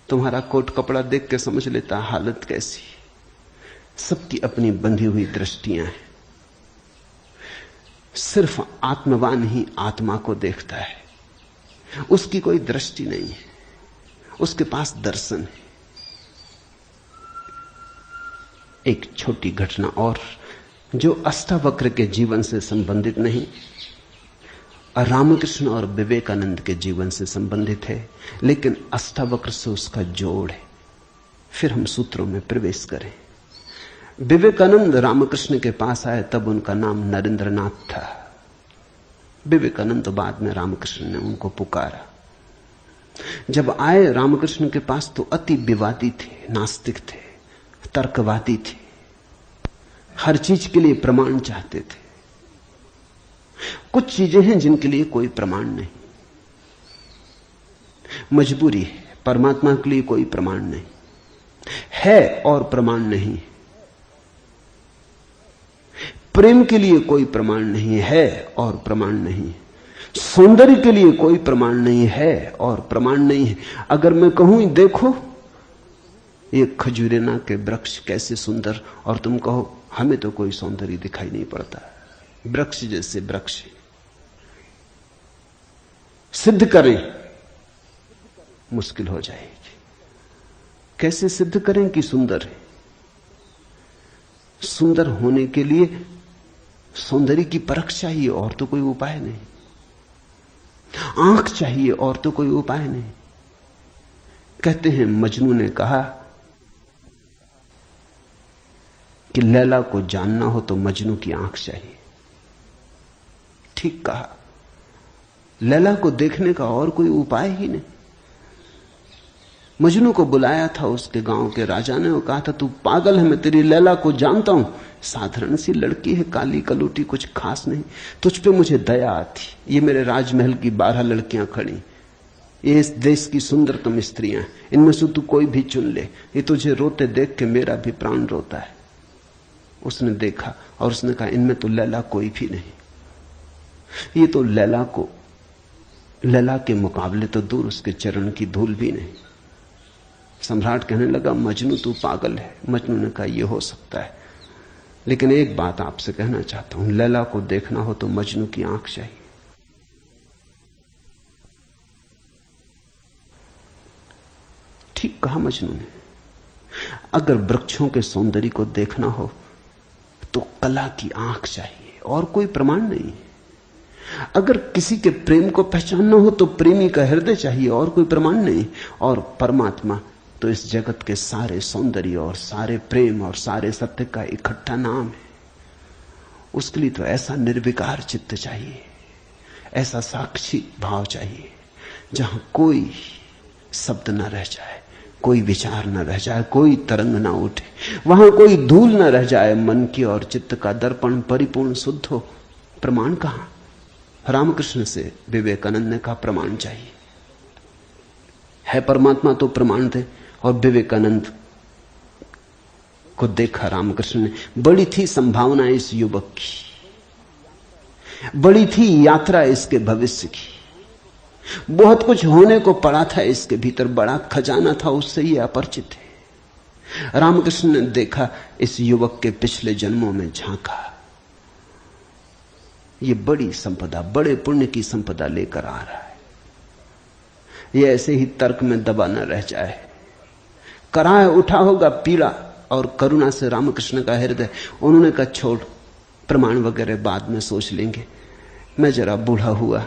तुम्हारा कोट कपड़ा देख के समझ लेता हालत कैसी। सबकी अपनी बंधी हुई दृष्टियां हैं। सिर्फ आत्मवान ही आत्मा को देखता है। उसकी कोई दृष्टि नहीं है, उसके पास दर्शन है। एक छोटी घटना और जो अष्टावक्र के जीवन से संबंधित नहीं, रामकृष्ण और विवेकानंद के जीवन से संबंधित है, लेकिन अष्टावक्र से उसका जोड़ है। फिर हम सूत्रों में प्रवेश करें। विवेकानंद रामकृष्ण के पास आए तब उनका नाम नरेंद्रनाथ था। विवेकानंद तो बाद में रामकृष्ण ने उनको पुकारा। जब आए रामकृष्ण के पास तो अति विवादी थे, नास्तिक थे, तर्कवादी थे, हर चीज के लिए प्रमाण चाहते थे। कुछ चीजें हैं जिनके लिए कोई प्रमाण नहीं, मजबूरी है। परमात्मा के लिए कोई प्रमाण नहीं है और प्रमाण नहीं। प्रेम के लिए कोई प्रमाण नहीं है और प्रमाण नहीं। सौंदर्य के लिए कोई प्रमाण नहीं है और प्रमाण नहीं है। अगर मैं कहूं देखो ये खजूरेना के वृक्ष कैसे सुंदर, और तुम कहो हमें तो कोई सौंदर्य दिखाई नहीं पड़ता, वृक्ष जैसे वृक्ष, सिद्ध करें मुश्किल हो जाएगी। कैसे सिद्ध करें कि सुंदर है? सुंदर होने के लिए सौंदर्य की परख चाहिए और तो कोई उपाय नहीं। आंख चाहिए और तो कोई उपाय नहीं। कहते हैं मजनू ने कहा कि लैला को जानना हो तो मजनू की आंख चाहिए। ठीक कहा। लैला को देखने का और कोई उपाय ही नहीं। मजनू को बुलाया था उसके गांव के राजा ने और कहा था तू पागल है, मैं तेरी लैला को जानता हूं, साधारण सी लड़की है, काली कलूटी, कुछ खास नहीं, तुझ पे मुझे दया आती। ये मेरे राजमहल की 12 लड़कियां खड़ी, ये इस देश की सुंदरतम स्त्रियां, इनमें से तू कोई भी चुन ले, ये तुझे रोते देख के मेरा भी प्राण रोता है। उसने देखा और उसने कहा इनमें तो लैला कोई भी नहीं। ये तो लैला के मुकाबले तो दूर, उसके चरण की धूल भी नहीं। सम्राट कहने लगा मजनू तू पागल है। मजनू ने कहा यह हो सकता है, लेकिन एक बात आपसे कहना चाहता हूं, लैला को देखना हो तो मजनू की आंख चाहिए। कहा मजनू ने, अगर वृक्षों के सौंदर्य को देखना हो तो कला की आंख चाहिए और कोई प्रमाण नहीं। अगर किसी के प्रेम को पहचानना हो तो प्रेमी का हृदय चाहिए और कोई प्रमाण नहीं। और परमात्मा तो इस जगत के सारे सौंदर्य और सारे प्रेम और सारे सत्य का इकट्ठा नाम है। उसके लिए तो ऐसा निर्विकार चित्त चाहिए, ऐसा साक्षी भाव चाहिए जहां कोई शब्द न रह जाए, कोई विचार न रह जाए, कोई तरंग ना उठे, वहां कोई धूल न रह जाए, मन की और चित्त का दर्पण परिपूर्ण शुद्ध हो। प्रमाण कहां? रामकृष्ण से विवेकानंद ने कहा प्रमाण चाहिए। है परमात्मा तो प्रमाण थे। और विवेकानंद को देखा रामकृष्ण ने, बड़ी थी संभावना इस युवक की, बड़ी थी यात्रा इसके भविष्य की, बहुत कुछ होने को पड़ा था इसके भीतर, बड़ा खजाना था, उससे ये अपरिचित है। रामकृष्ण ने देखा, इस युवक के पिछले जन्मों में झांका, ये बड़ी संपदा, बड़े पुण्य की संपदा लेकर आ रहा है। ये ऐसे ही तर्क में दबा न रह जाए। कराह उठा होगा पीड़ा और करुणा से रामकृष्ण का हृदय। उन्होंने कहा छोड़, प्रमाण वगैरह बाद में सोच लेंगे, मैं जरा बूढ़ा हुआ,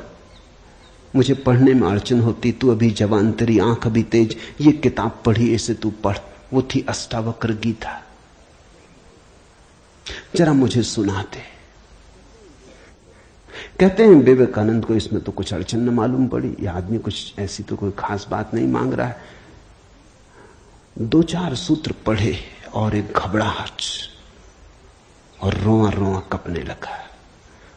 मुझे पढ़ने में अड़चन होती, तू अभी जवान, तेरी आंख अभी तेज, ये किताब पढ़ी, इसे तू पढ़। वो थी अष्टावक्र गीता, जरा मुझे सुना दे। कहते हैं विवेकानंद को इसमें तो कुछ अड़चन न मालूम पड़ी, यह आदमी कुछ ऐसी तो कोई खास बात नहीं मांग रहा है। 2-4 सूत्र पढ़े और एक घबराहट और रोआ रोआ कपने लगा।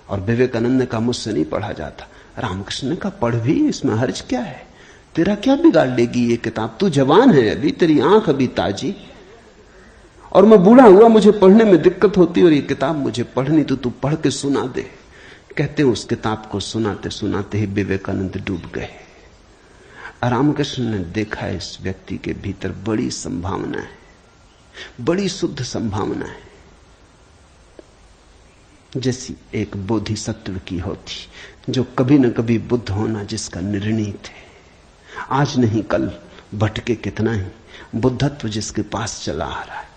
और विवेकानंद ने कहा मुझसे नहीं पढ़ा जाता। रामकृष्ण ने कहा पढ़ भी, इसमें हर्ज क्या है, तेरा क्या बिगाड़ लेगी ये किताब, तू जवान है अभी, तेरी आंख अभी ताजी, और मैं बूढ़ा हुआ, मुझे पढ़ने में दिक्कत होती, और ये किताब मुझे पढ़नी तो तू पढ़ के सुना दे। कहते हैं उस किताब को सुनाते सुनाते ही विवेकानंद डूब गए। रामकृष्ण ने देखा इस व्यक्ति के भीतर बड़ी संभावना है, बड़ी शुद्ध संभावना है, जैसी एक बोधिसत्व की होती, जो कभी न कभी बुद्ध होना जिसका निर्णीत है, आज नहीं कल, भटके कितना ही, बुद्धत्व जिसके पास चला आ रहा है।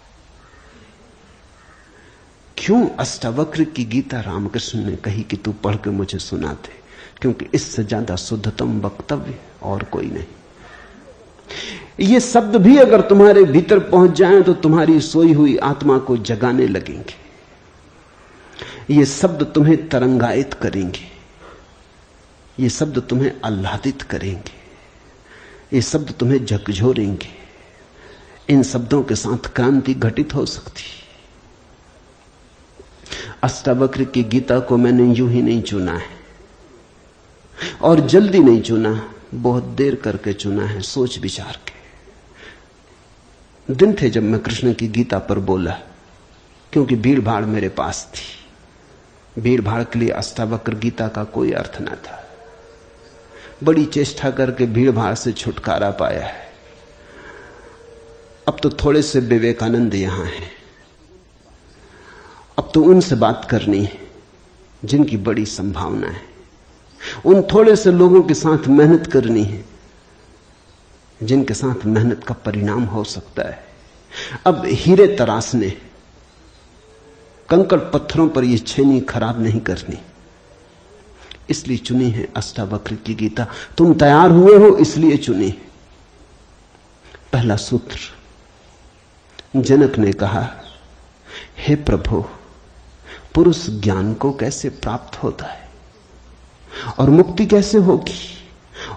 क्यों अष्टावक्र की गीता रामकृष्ण ने कही कि तू पढ़ के मुझे सुना दे? क्योंकि इससे ज्यादा शुद्धतम वक्तव्य और कोई नहीं। ये शब्द भी अगर तुम्हारे भीतर पहुंच जाएं तो तुम्हारी सोई हुई आत्मा को जगाने लगेंगे। ये शब्द तुम्हें तरंगायित करेंगे, ये शब्द तुम्हें आह्लादित करेंगे, ये शब्द तुम्हें झकझोरेंगे। इन शब्दों के साथ क्रांति घटित हो सकती। अष्टावक्र की गीता को मैंने यूं ही नहीं चुना है और जल्दी नहीं चुना, बहुत देर करके चुना है, सोच विचार के। दिन थे जब मैं कृष्ण की गीता पर बोला, क्योंकि भीड़ भाड़ मेरे पास थी। भीड़ भाड़ के लिए अष्टावक्र गीता का कोई अर्थ न था। बड़ी चेष्टा करके भीड़ भाड़ से छुटकारा पाया है। अब तो थोड़े से विवेकानंद यहां हैं, अब तो उनसे बात करनी है जिनकी बड़ी संभावना है। उन थोड़े से लोगों के साथ मेहनत करनी है जिनके साथ मेहनत का परिणाम हो सकता है। अब हीरे तराशने, कंकड़ पत्थरों पर यह छेनी खराब नहीं करनी, इसलिए चुनी है अष्टावक्र की गीता। तुम तैयार हुए हो इसलिए चुनी। पहला सूत्र, जनक ने कहा, हे प्रभु, पुरुष ज्ञान को कैसे प्राप्त होता है और मुक्ति कैसे होगी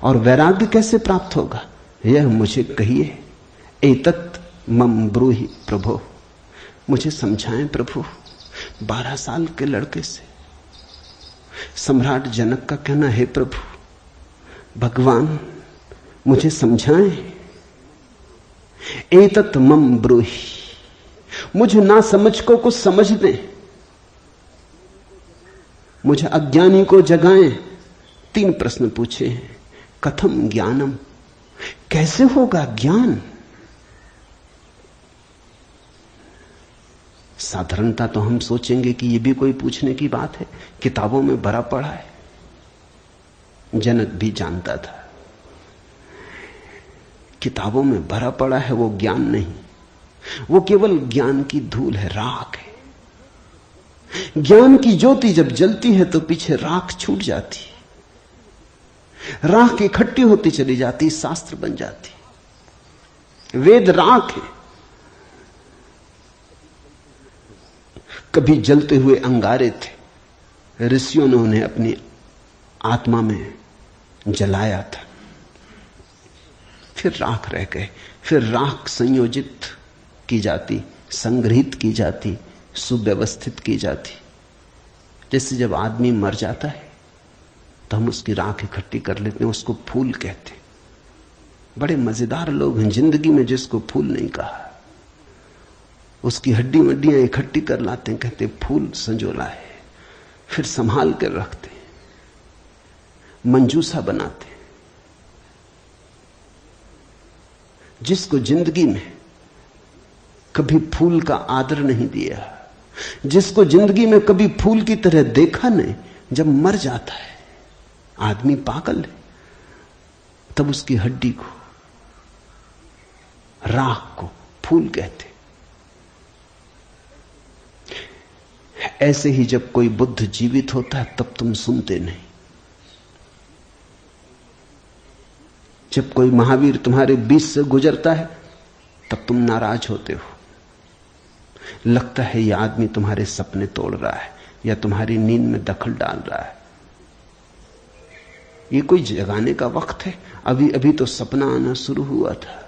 और वैराग्य कैसे प्राप्त होगा, यह मुझे कहिए। एतत् मम ब्रूहि प्रभो, मुझे समझाएं प्रभु। 12 साल के लड़के से सम्राट जनक का कहना, हे प्रभु, भगवान मुझे समझाएं। एतत् मम ब्रूहि, मुझे ना समझ को कुछ समझ दें, मुझे अज्ञानी को जगाएं। 3 प्रश्न पूछे हैं। कथम ज्ञानम, कैसे होगा ज्ञान? साधारणता तो हम सोचेंगे कि यह भी कोई पूछने की बात है, किताबों में भरा पड़ा है। जनक भी जानता था किताबों में भरा पड़ा है वो ज्ञान नहीं, वो केवल ज्ञान की धूल है, राख है। ज्ञान की ज्योति जब जलती है तो पीछे राख छूट जाती है, राख इकट्ठी होती चली जाती, शास्त्र बन जाती। वेद राख है। कभी जलते हुए अंगारे थे, ऋषियों ने उन्हें अपनी आत्मा में जलाया था, फिर राख रह गए। फिर राख संयोजित की जाती, संग्रहित की जाती, सुव्यवस्थित की जाती। जैसे जब आदमी मर जाता है तो हम उसकी राख इकट्ठी कर लेते हैं, उसको फूल कहते हैं। बड़े मजेदार लोग हैं जिंदगी में जिसको फूल नहीं कहा। उसकी हड्डी वड्डियां इकट्ठी कर लाते हैं, कहते फूल संजोला है, फिर संभाल कर रखते हैं, मंजूसा बनाते हैं। जिसको जिंदगी में कभी फूल का आदर नहीं दिया, जिसको जिंदगी में कभी फूल की तरह देखा नहीं, जब मर जाता है आदमी पागल है, तब उसकी हड्डी को, राख को फूल कहते। ऐसे ही जब कोई बुद्ध जीवित होता है तब तुम सुनते नहीं। जब कोई महावीर तुम्हारे बीच से गुजरता है तब तुम नाराज होते हो। लगता है यह आदमी तुम्हारे सपने तोड़ रहा है या तुम्हारी नींद में दखल डाल रहा है। ये कोई जगाने का वक्त है? अभी अभी तो सपना आना शुरू हुआ था,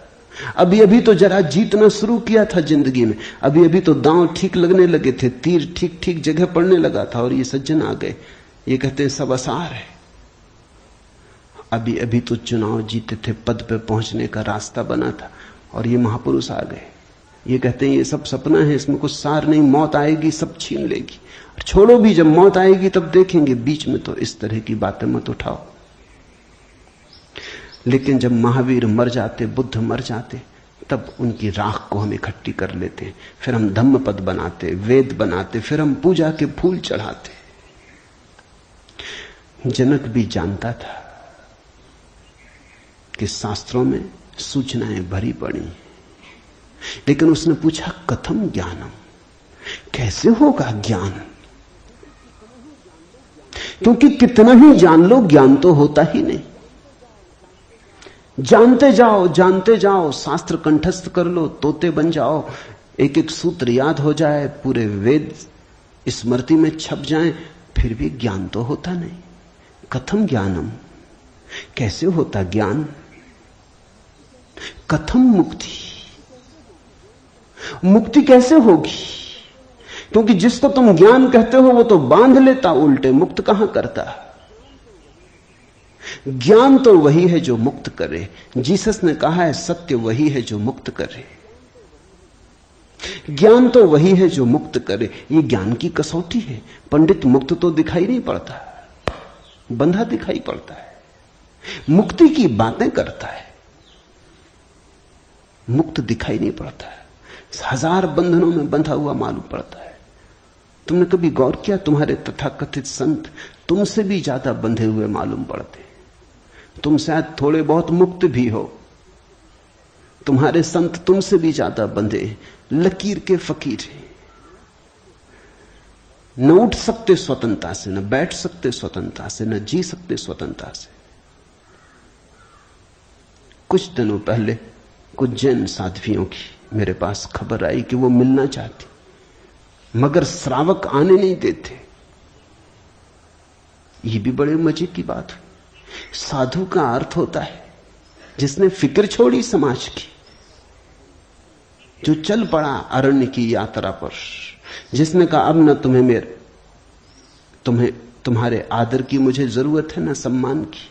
अभी अभी तो जरा जीतना शुरू किया था जिंदगी में, अभी अभी तो दांव ठीक लगने लगे थे, तीर ठीक ठीक जगह पड़ने लगा था, और ये सज्जन आ गए, ये कहते हैं सब आसार है। अभी अभी तो चुनाव जीते थे, पद पे पहुंचने का रास्ता बना था, और ये महापुरुष आ गए, ये कहते हैं ये सब सपना है, इसमें कुछ सार नहीं, मौत आएगी सब छीन लेगी। छोड़ो भी, जब मौत आएगी तब देखेंगे, बीच में तो इस तरह की बातें मत उठाओ। लेकिन जब महावीर मर जाते, बुद्ध मर जाते, तब उनकी राख को हम इकट्ठी कर लेते हैं, फिर हम धम्म पद बनाते, वेद बनाते, फिर हम पूजा के फूल चढ़ाते। जनक भी जानता था कि शास्त्रों में सूचनाएं भरी पड़ी, लेकिन उसने पूछा कथम ज्ञानम, कैसे होगा ज्ञान? क्योंकि कितना ही जान लो ज्ञान तो होता ही नहीं। जानते जाओ, शास्त्र कंठस्थ कर लो, तोते बन जाओ, एक एक सूत्र याद हो जाए, पूरे वेद स्मृति में छप जाएं, फिर भी ज्ञान तो होता नहीं। कथम ज्ञानम, कैसे होता ज्ञान? कथम मुक्ति, मुक्ति कैसे होगी? क्योंकि जिसको तुम ज्ञान कहते हो वो तो बांध लेता उल्टे, मुक्त कहां करता। ज्ञान तो वही है जो मुक्त करे। जीसस ने कहा है सत्य वही है जो मुक्त करे, ज्ञान तो वही है जो मुक्त करे। ये ज्ञान की कसौटी है। पंडित मुक्त तो दिखाई नहीं पड़ता, बंधा दिखाई पड़ता है, मुक्ति की बातें करता है, मुक्त दिखाई नहीं पड़ता है, हजार बंधनों में बंधा हुआ मालूम पड़ता है। तुमने कभी गौर किया, तुम्हारे तथाकथित संत तुमसे भी ज्यादा बंधे हुए मालूम पड़ते। तुम शायद थोड़े बहुत मुक्त भी हो, तुम्हारे संत तुमसे भी ज्यादा बंधे, लकीर के फकीर हैं। न उठ सकते स्वतंत्रता से, न बैठ सकते स्वतंत्रता से, न जी सकते स्वतंत्रता से। कुछ दिनों पहले कुछ जैन साध्वियों की मेरे पास खबर आई कि वो मिलना चाहती, मगर श्रावक आने नहीं देते। ये भी बड़े मजे की बात हुई। साधु का अर्थ होता है जिसने फिक्र छोड़ी समाज की, जो चल पड़ा अरण्य की यात्रा पर, जिसने कहा अब न तुम्हारे आदर की मुझे जरूरत है, न सम्मान की।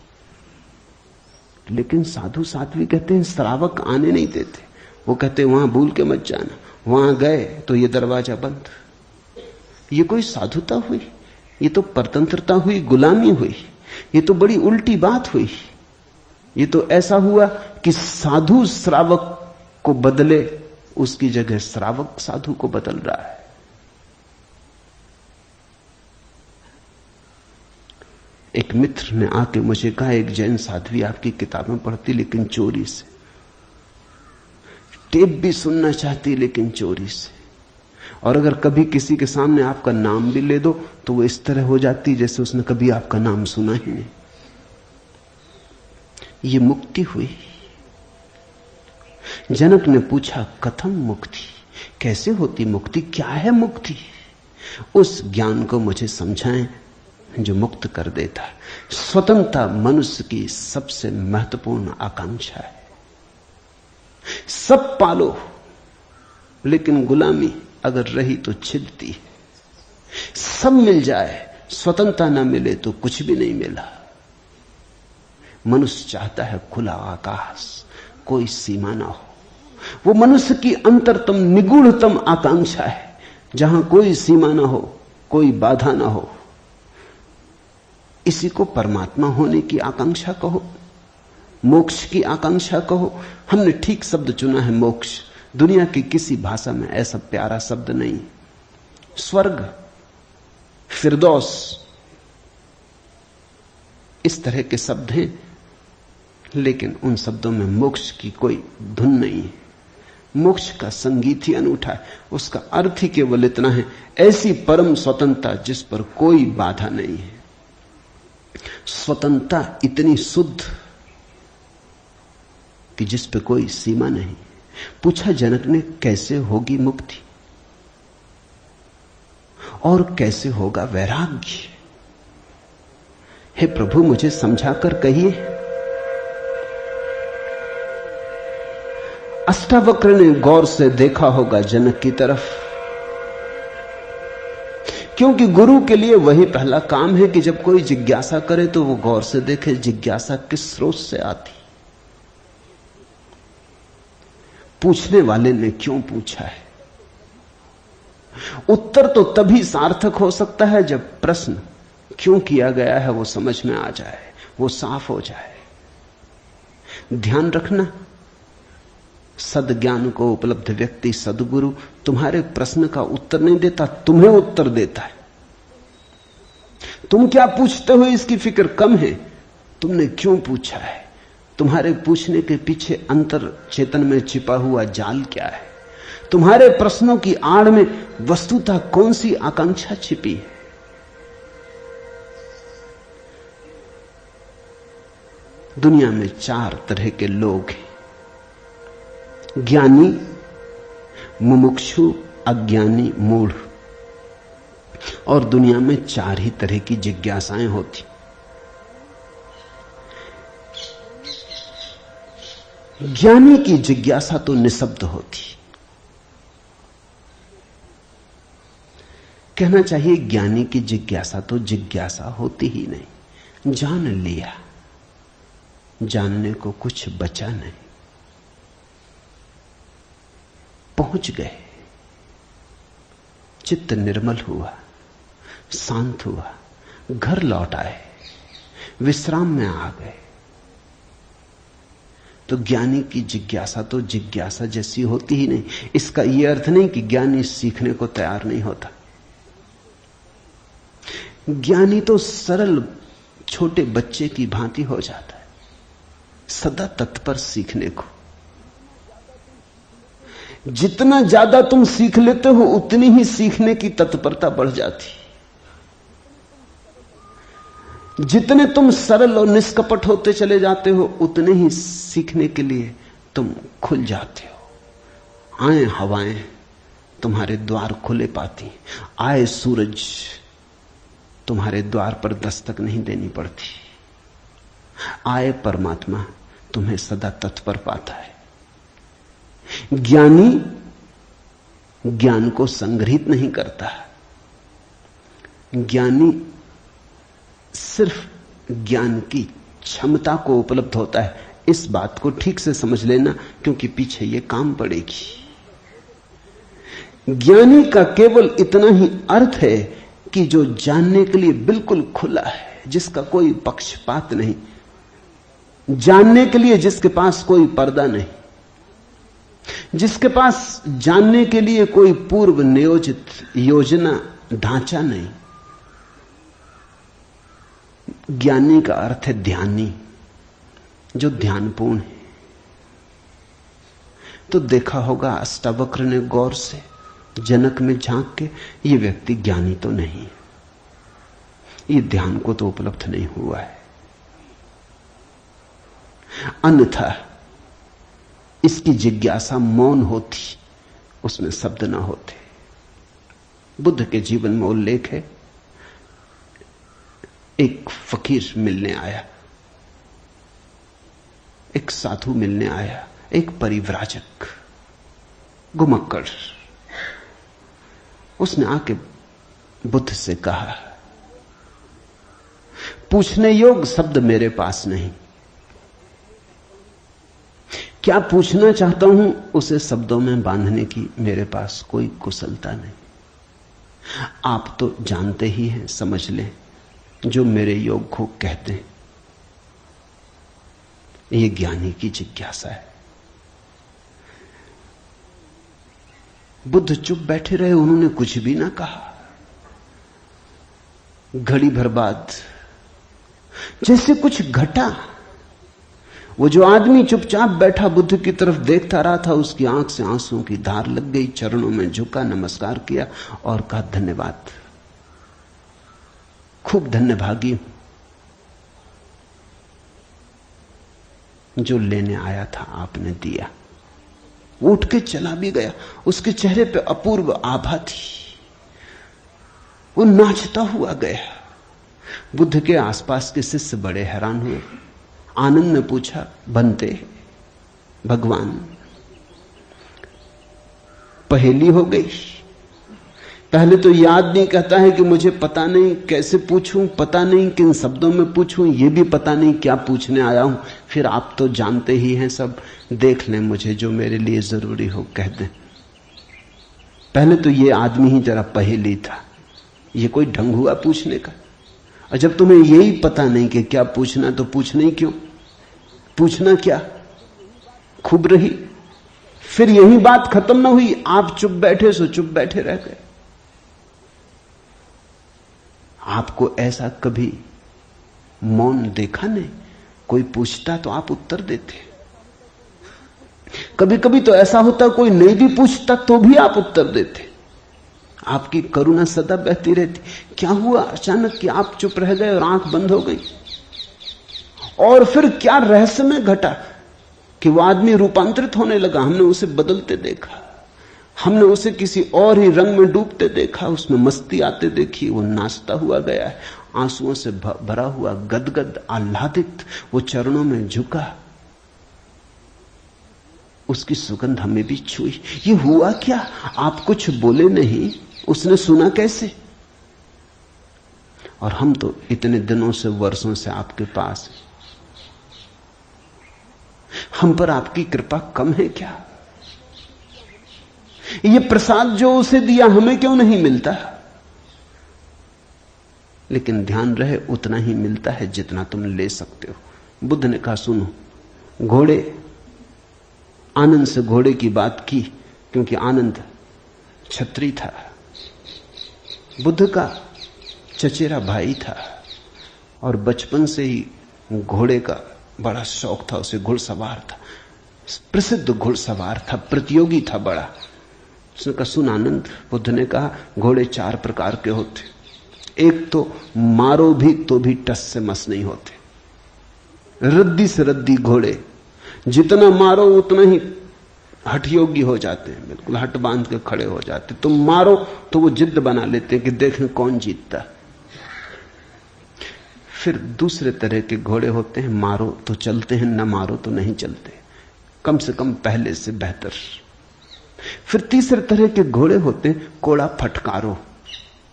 लेकिन साधु साध्वी कहते हैं श्रावक आने नहीं देते। वो कहते हैं वहां भूल के मत जाना, वहां गए तो ये दरवाजा बंद। ये कोई साधुता हुई? ये तो परतंत्रता हुई, गुलामी हुई। ये तो बड़ी उल्टी बात हुई। ये तो ऐसा हुआ कि साधु श्रावक को बदले, उसकी जगह श्रावक साधु को बदल रहा है। एक मित्र ने आके मुझे कहा, एक जैन साध्वी आपकी किताबें पढ़ती लेकिन चोरी से। टेप भी सुनना चाहती लेकिन चोरी से। और अगर कभी किसी के सामने आपका नाम भी ले दो तो वो इस तरह हो जाती जैसे उसने कभी आपका नाम सुना ही नहीं। ये मुक्ति हुई। जनक ने पूछा कथम मुक्ति, कैसे होती मुक्ति, क्या है मुक्ति? उस ज्ञान को मुझे समझाएं जो मुक्त कर देता है। स्वतंत्रता मनुष्य की सबसे महत्वपूर्ण आकांक्षा है। सब पालो लेकिन गुलामी अगर रही तो छिदती है। सब मिल जाए, स्वतंत्रता ना मिले तो कुछ भी नहीं मिला। मनुष्य चाहता है खुला आकाश, कोई सीमा ना हो। वो मनुष्य की अंतरतम निगूढ़तम आकांक्षा है, जहां कोई सीमा ना हो, कोई बाधा ना हो। इसी को परमात्मा होने की आकांक्षा कहो, मोक्ष की आकांक्षा कहो। हमने ठीक शब्द चुना है, मोक्ष। दुनिया की किसी भाषा में ऐसा प्यारा शब्द नहीं। स्वर्ग, फिरदौस, इस तरह के शब्द हैं, लेकिन उन शब्दों में मोक्ष की कोई धुन नहीं है। मोक्ष का संगीत ही अनूठा है। उसका अर्थ ही केवल इतना है, ऐसी परम स्वतंत्रता जिस पर कोई बाधा नहीं है। स्वतंत्रता इतनी शुद्ध कि जिस पे कोई सीमा नहीं। पूछा जनक ने कैसे होगी मुक्ति और कैसे होगा वैराग्य? हे प्रभु मुझे समझाकर कहिए। अष्टावक्र ने गौर से देखा होगा जनक की तरफ, क्योंकि गुरु के लिए वही पहला काम है कि जब कोई जिज्ञासा करे तो वो गौर से देखे जिज्ञासा किस स्रोत से आती, पूछने वाले ने क्यों पूछा है। उत्तर तो तभी सार्थक हो सकता है जब प्रश्न क्यों किया गया है वो समझ में आ जाए, वो साफ हो जाए। ध्यान रखना, सद्ज्ञान को उपलब्ध व्यक्ति सद्गुरु तुम्हारे प्रश्न का उत्तर नहीं देता, तुम्हें उत्तर देता है। तुम क्या पूछते हो इसकी फिक्र कम है, तुमने क्यों पूछा है, तुम्हारे पूछने के पीछे अंतर चेतन में छिपा हुआ जाल क्या है, तुम्हारे प्रश्नों की आड़ में वस्तुतः कौन सी आकांक्षा छिपी है। दुनिया में 4 तरह के लोग हैं, ज्ञानी, मुमुक्षु, अज्ञानी, मूढ़। और दुनिया में 4 ही तरह की जिज्ञासाएं होती। ज्ञानी की जिज्ञासा तो निशब्द होती, कहना चाहिए ज्ञानी की जिज्ञासा तो जिज्ञासा होती ही नहीं। जान लिया, जानने को कुछ बचा नहीं, पहुंच गए, चित्त निर्मल हुआ, शांत हुआ, घर लौट आए, विश्राम में आ गए। तो ज्ञानी की जिज्ञासा तो जिज्ञासा जैसी होती ही नहीं। इसका यह अर्थ नहीं कि ज्ञानी सीखने को तैयार नहीं होता। ज्ञानी तो सरल छोटे बच्चे की भांति हो जाता है, सदा तत्पर सीखने को। जितना ज्यादा तुम सीख लेते हो उतनी ही सीखने की तत्परता बढ़ जाती। जितने तुम सरल और निष्कपट होते चले जाते हो उतने ही सीखने के लिए तुम खुल जाते हो। आए हवाएं तुम्हारे द्वार खुले पाती, आए सूरज तुम्हारे द्वार पर दस्तक नहीं देनी पड़ती, आए परमात्मा तुम्हें सदा तत्पर पाता है। ज्ञानी ज्ञान को संग्रहित नहीं करता, ज्ञानी सिर्फ ज्ञान की क्षमता को उपलब्ध होता है। इस बात को ठीक से समझ लेना, क्योंकि पीछे यह काम पड़ेगी। ज्ञानी का केवल इतना ही अर्थ है कि जो जानने के लिए बिल्कुल खुला है, जिसका कोई पक्षपात नहीं, जानने के लिए जिसके पास कोई पर्दा नहीं, जिसके पास जानने के लिए कोई पूर्व नियोजित योजना ढांचा नहीं। ज्ञानी का अर्थ है ध्यानी, जो ध्यानपूर्ण है। तो देखा होगा अष्टावक्र ने गौर से जनक में झांक के, ये व्यक्ति ज्ञानी तो नहीं, ये ध्यान को तो उपलब्ध नहीं हुआ है, अन्यथा इसकी जिज्ञासा मौन होती, उसमें शब्द ना होते। बुद्ध के जीवन में उल्लेख है, एक फकीर मिलने आया, एक साधु मिलने आया, एक परिव्राजक घुमक्कड़। उसने आके बुद्ध से कहा, पूछने योग्य शब्द मेरे पास नहीं, क्या पूछना चाहता हूं उसे शब्दों में बांधने की मेरे पास कोई कुशलता नहीं। आप तो जानते ही हैं, समझ लें, जो मेरे योग को कहते हैं, ये ज्ञानी की जिज्ञासा है। बुद्ध चुप बैठे रहे, उन्होंने कुछ भी ना कहा। घड़ी भर बाद जैसे कुछ घटा, वो जो आदमी चुपचाप बैठा बुद्ध की तरफ देखता रहा था, उसकी आंख से आंसुओं की धार लग गई, चरणों में झुका, नमस्कार किया और कहा, धन्यवाद, खूब धन्यभागी हूं, जो लेने आया था आपने दिया। वो उठ के चला भी गया, उसके चेहरे पे अपूर्व आभा थी, वो नाचता हुआ गया। बुद्ध के आसपास के शिष्य बड़े हैरान हुए। आनंद ने पूछा, बनते भगवान, पहेली हो गई। पहले तो याद नहीं, कहता है कि मुझे पता नहीं कैसे पूछूं, पता नहीं किन शब्दों में पूछूं, ये भी पता नहीं क्या पूछने आया हूं। फिर आप तो जानते ही हैं सब, देख लें, मुझे जो मेरे लिए जरूरी हो कह दें। पहले तो ये आदमी ही जरा पहेली था, ये कोई ढंग हुआ पूछने का। और जब तुम्हें यही पता नहीं कि क्या पूछना, तो पूछना ही क्यों? पूछना क्या, खूब रही। फिर यही बात खत्म ना हुई, आप चुप बैठे सो चुप बैठे रह गए। आपको ऐसा कभी मौन देखा नहीं? कोई पूछता तो आप उत्तर देते। कभी कभी तो ऐसा होता कोई नहीं भी पूछता तो भी आप उत्तर देते। आपकी करुणा सदा बहती रहती। क्या हुआ अचानक कि आप चुप रह गए और आंख बंद हो गई? और फिर क्या रहस्य में घटा कि वो आदमी रूपांतरित होने लगा? हमने उसे बदलते देखा, हमने उसे किसी और ही रंग में डूबते देखा, उसमें मस्ती आते देखी। वो नाचता हुआ गया है, आंसुओं से भरा हुआ, गदगद आह्लादित, वो चरणों में झुका, उसकी सुगंध हमें भी छुई। ये हुआ क्या? आप कुछ बोले नहीं, उसने सुना कैसे? और हम तो इतने दिनों से, वर्षों से आपके पास हैं, हम पर आपकी कृपा कम है क्या? ये प्रसाद जो उसे दिया हमें क्यों नहीं मिलता? लेकिन ध्यान रहे, उतना ही मिलता है जितना तुम ले सकते हो। बुद्ध ने कहा, सुनो, घोड़े, आनंद से घोड़े की बात की क्योंकि आनंद छत्री था, बुद्ध का चचेरा भाई था और बचपन से ही घोड़े का बड़ा शौक था, उसे घुड़सवार था, प्रसिद्ध घुड़सवार था, प्रतियोगी था बड़ा। उसने कहा, सुन आनंद, बुद्ध ने कहा, घोड़े 4 प्रकार के होते। एक तो मारो भी तो भी टस से मस नहीं होते, रद्दी से रद्दी घोड़े, जितना मारो उतना ही हठ योगी हो जाते हैं, बिल्कुल हट बांध के खड़े हो जाते। तुम मारो तो वो जिद बना लेते हैं कि देखें कौन जीतता। फिर दूसरे तरह के घोड़े होते हैं, मारो तो चलते हैं, न मारो तो नहीं चलते, कम से कम पहले से बेहतर। फिर तीसरे तरह के घोड़े होते हैं, कोड़ा फटकारो,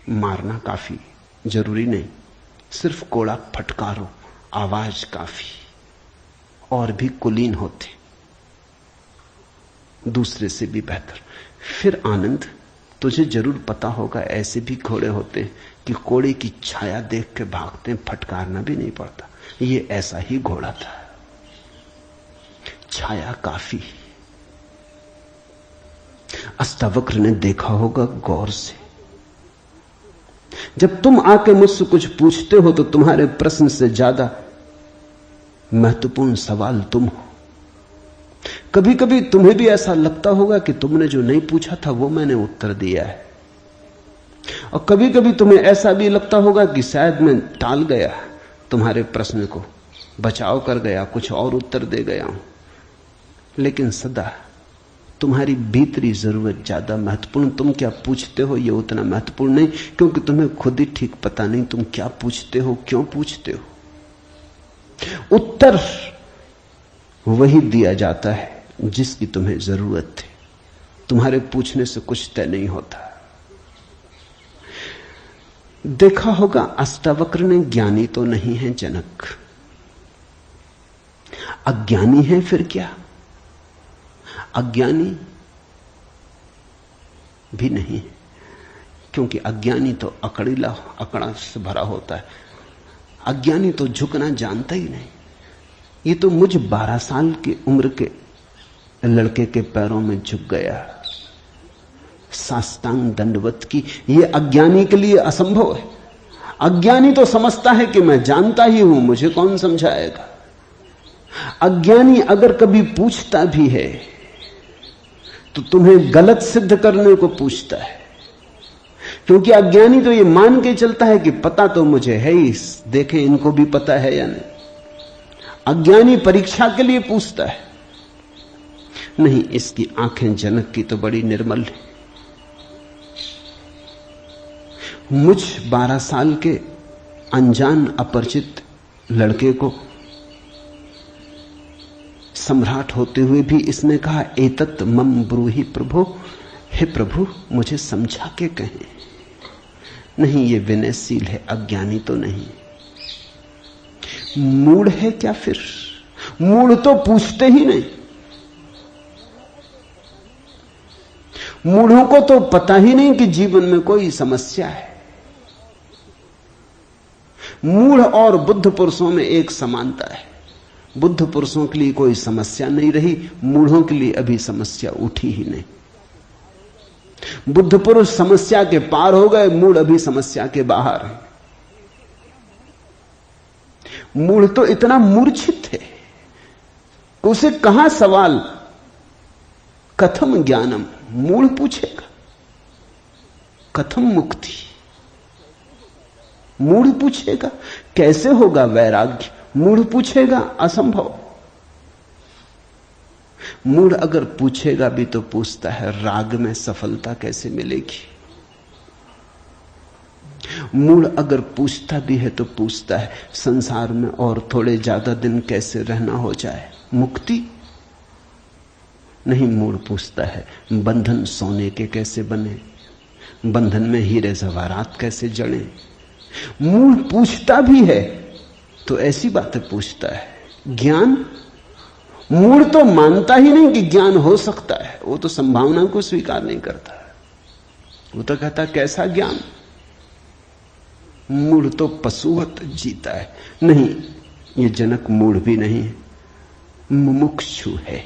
मारना काफी जरूरी नहीं, सिर्फ कोड़ा फटकारो, आवाज काफी, और भी कुलीन होते, दूसरे से भी बेहतर। फिर आनंद, तुझे जरूर पता होगा, ऐसे भी घोड़े होते हैं कि कोड़े की छाया देख के भागते हैं, फटकारना भी नहीं पड़ता। ये ऐसा ही घोड़ा था, छाया काफी। अष्टावक्र ने देखा होगा गौर से, जब तुम आके मुझसे कुछ पूछते हो तो तुम्हारे प्रश्न से ज्यादा महत्वपूर्ण सवाल तुम हो। कभी कभी तुम्हें भी ऐसा लगता होगा कि तुमने जो नहीं पूछा था वो मैंने उत्तर दिया है, और कभी कभी तुम्हें ऐसा भी लगता होगा कि शायद मैं टाल गया तुम्हारे प्रश्न को, बचाव कर गया, कुछ और उत्तर दे गया हूं। लेकिन सदा तुम्हारी भीतरी जरूरत ज्यादा महत्वपूर्ण। तुम क्या पूछते हो ये उतना महत्वपूर्ण नहीं, क्योंकि तुम्हें खुद ही ठीक पता नहीं तुम क्या पूछते हो, क्यों पूछते हो। उत्तर वही दिया जाता है जिसकी तुम्हें जरूरत है। तुम्हारे पूछने से कुछ तय नहीं होता। देखा होगा अष्टावक्र ने ज्ञानी तो नहीं है जनक, अज्ञानी है फिर क्या? अज्ञानी भी नहीं, क्योंकि अज्ञानी तो अकड़ा से भरा होता है। अज्ञानी तो झुकना जानता ही नहीं। ये तो मुझ 12 साल की उम्र के लड़के के पैरों में झुक गया, साष्टांग दंडवत की। ये अज्ञानी के लिए असंभव है। अज्ञानी तो समझता है कि मैं जानता ही हूं, मुझे कौन समझाएगा। अज्ञानी अगर कभी पूछता भी है तो तुम्हें गलत सिद्ध करने को पूछता है, क्योंकि अज्ञानी तो ये मान के चलता है कि पता तो मुझे है ही, देखें इनको भी पता है या नहीं। अज्ञानी परीक्षा के लिए पूछता है। नहीं, इसकी आंखें जनक की तो बड़ी निर्मल है। मुझ 12 साल के अनजान अपरिचित लड़के को सम्राट होते हुए भी इसने कहा, एतत् मम ब्रूहि प्रभो, हे प्रभु मुझे समझा के कहें। नहीं, ये विनयशील है, अज्ञानी तो नहीं। मूढ़ है क्या फिर? मूढ़ तो पूछते ही नहीं। मूढ़ों को तो पता ही नहीं कि जीवन में कोई समस्या है। मूढ़ और बुद्ध पुरुषों में एक समानता है। बुद्ध पुरुषों के लिए कोई समस्या नहीं रही, मूढ़ों के लिए अभी समस्या उठी ही नहीं। बुद्ध पुरुष समस्या के पार हो गए, मूढ़ अभी समस्या के बाहर है। मूढ़ तो इतना मूर्छित है, उसे कहां सवाल कथम ज्ञानम, मूढ़ पूछेगा कथम मुक्ति। मूढ़ पूछेगा कैसे होगा वैराग्य, मूढ़ पूछेगा असंभव। मूढ़ अगर पूछेगा भी तो पूछता है राग में सफलता कैसे मिलेगी। मूढ़ अगर पूछता भी है तो पूछता है संसार में और थोड़े ज्यादा दिन कैसे रहना हो जाए, मुक्ति। नहीं, मूढ़ पूछता है बंधन सोने के कैसे बने, बंधन में हीरे जवाहरात कैसे जड़े। मूढ़ पूछता भी है तो ऐसी बातें पूछता है। ज्ञान, मूढ़ तो मानता ही नहीं कि ज्ञान हो सकता है, वो तो संभावना को स्वीकार नहीं करता। वो तो कहता कैसा ज्ञान। मूढ़ तो पशुवत जीता है। नहीं, ये जनक मूढ़ भी नहीं है, मुमुक्षु है।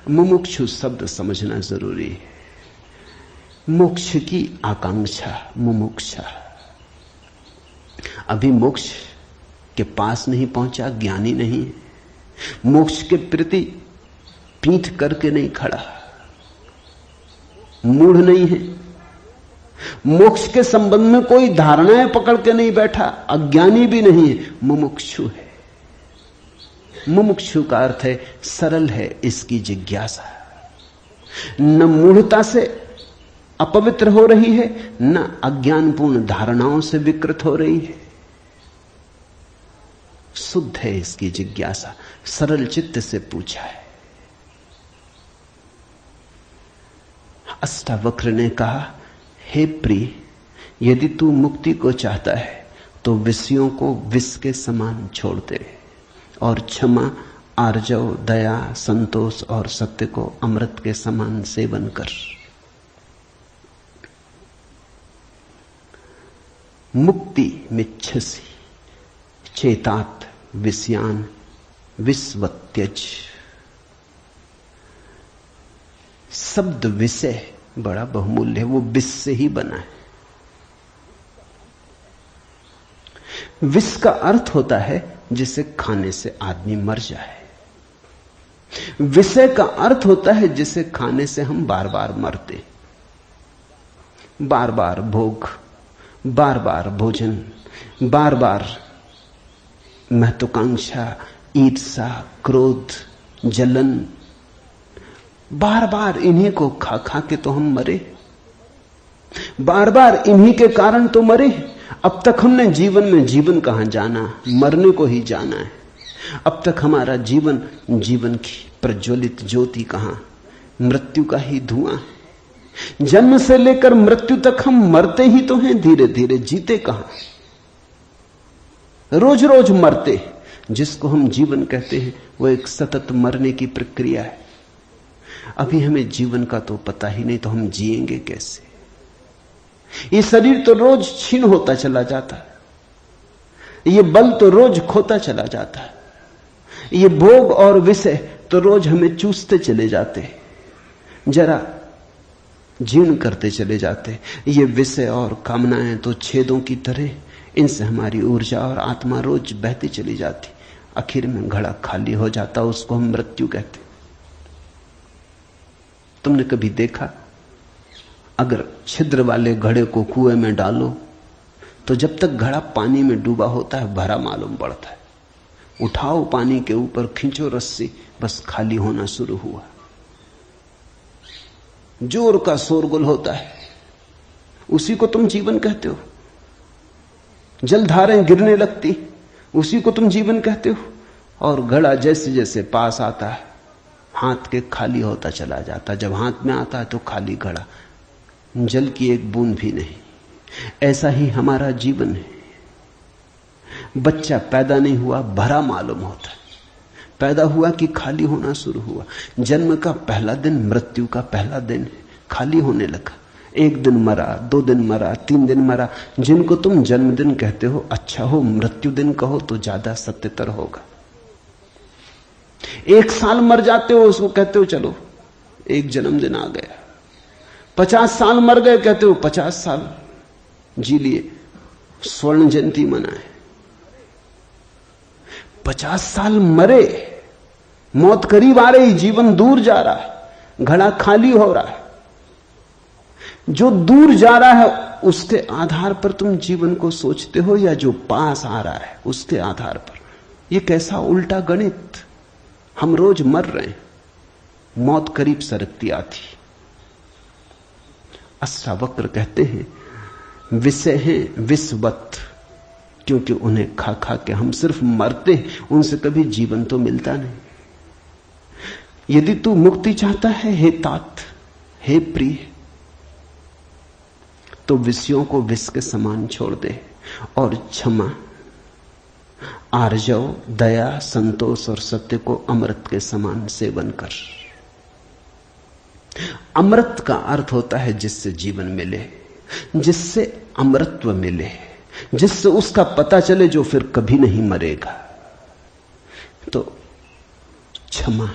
मुमुक्षु शब्द समझना जरूरी है। मोक्ष की आकांक्षा, मुमुक्षा। अभी मोक्ष के पास नहीं पहुंचा, ज्ञानी नहीं है। मोक्ष के प्रति पीठ करके नहीं खड़ा, मूढ़ नहीं है। मोक्ष के संबंध में कोई धारणाएं पकड़ के नहीं बैठा, अज्ञानी भी नहीं है, मुमुक्षु है। मुमुक्षु का अर्थ है सरल है इसकी जिज्ञासा। न मूढ़ता से अपवित्र हो रही है, न अज्ञानपूर्ण धारणाओं से विकृत हो रही है। शुद्ध है इसकी जिज्ञासा, सरल चित्त से पूछा है। अष्टावक्र ने कहा, हे प्रिय, यदि तू मुक्ति को चाहता है तो विषयों को विष के समान छोड़ दे और क्षमा, आर्जव, दया, संतोष और सत्य को अमृत के समान सेवन कर। मुक्ति मिच्छसि चेतात विषयान विस्वत्यज। शब्द विषय बड़ा बहुमूल्य है, वो विष से ही बना है। विष का अर्थ होता है जिसे खाने से आदमी मर जाए। विषय का अर्थ होता है जिसे खाने से हम बार बार मरते, बार बार भोग, बार बार भोजन, बार बार महत्वाकांक्षा, ईर्ष्या, क्रोध, जलन, बार बार इन्हीं को खा खा के तो हम मरे, बार बार इन्हीं के कारण तो मरे। अब तक हमने जीवन में जीवन कहां जाना, मरने को ही जाना है। अब तक हमारा जीवन, जीवन की प्रज्वलित ज्योति कहां, मृत्यु का ही धुआं है। जन्म से लेकर मृत्यु तक हम मरते ही तो हैं, धीरे धीरे, जीते कहां, रोज रोज मरते। जिसको हम जीवन कहते हैं वो एक सतत मरने की प्रक्रिया है। अभी हमें जीवन का तो पता ही नहीं, तो हम जिएंगे कैसे? ये शरीर तो रोज क्षीण होता चला जाता है, ये बल तो रोज खोता चला जाता है, ये भोग और विषय तो रोज हमें चूसते चले जाते, जरा जीर्ण करते चले जाते। ये विषय और कामनाएं तो छेदों की तरह, इनसे हमारी ऊर्जा और आत्मा रोज बहती चली जाती, आखिर में घड़ा खाली हो जाता, उसको हम मृत्यु कहते। तुमने कभी देखा, अगर छिद्र वाले घड़े को कुएं में डालो तो जब तक घड़ा पानी में डूबा होता है भरा मालूम पड़ता है। उठाओ पानी के ऊपर, खींचो रस्सी, बस खाली होना शुरू हुआ। जोर का शोरगुल होता है, उसी को तुम जीवन कहते हो। जलधारें गिरने लगती, उसी को तुम जीवन कहते हो। और घड़ा जैसे जैसे पास आता है, हाथ के खाली होता चला जाता। जब हाथ में आता है तो खाली घड़ा, जल की एक बूंद भी नहीं। ऐसा ही हमारा जीवन है। बच्चा पैदा नहीं हुआ, भरा मालूम होता है। पैदा हुआ कि खाली होना शुरू हुआ। जन्म का पहला दिन मृत्यु का पहला दिन है, खाली होने लगा। एक दिन मरा, 2 दिन मरा, 3 दिन मरा। जिनको तुम जन्मदिन कहते हो अच्छा हो, मृत्यु दिन कहो तो ज्यादा सत्यतर होगा। 1 साल मर जाते हो, उसको कहते हो चलो एक जन्मदिन आ गया। 50 साल मर गए, कहते हो 50 साल जी लिए, स्वर्ण जयंती मनाए। 50 साल मरे, मौत करीब आ रही, जीवन दूर जा रहा है, घड़ा खाली हो रहा है। जो दूर जा रहा है उसके आधार पर तुम जीवन को सोचते हो, या जो पास आ रहा है उसके आधार पर? यह कैसा उल्टा गणित। हम रोज मर रहे हैं, मौत करीब सरकती आती। अष्टावक्र कहते हैं विषय हैं विषवत, क्योंकि उन्हें खा खा के हम सिर्फ मरते हैं, उनसे कभी जीवन तो मिलता नहीं। यदि तू मुक्ति चाहता है हे तात, हे प्रिय, तो विषयों को विष के समान छोड़ दे और क्षमा, आर्जव, दया, संतोष और सत्य को अमृत के समान सेवन कर। अमृत का अर्थ होता है जिससे जीवन मिले, जिससे अमृतत्व मिले, जिससे उसका पता चले जो फिर कभी नहीं मरेगा। तो क्षमा,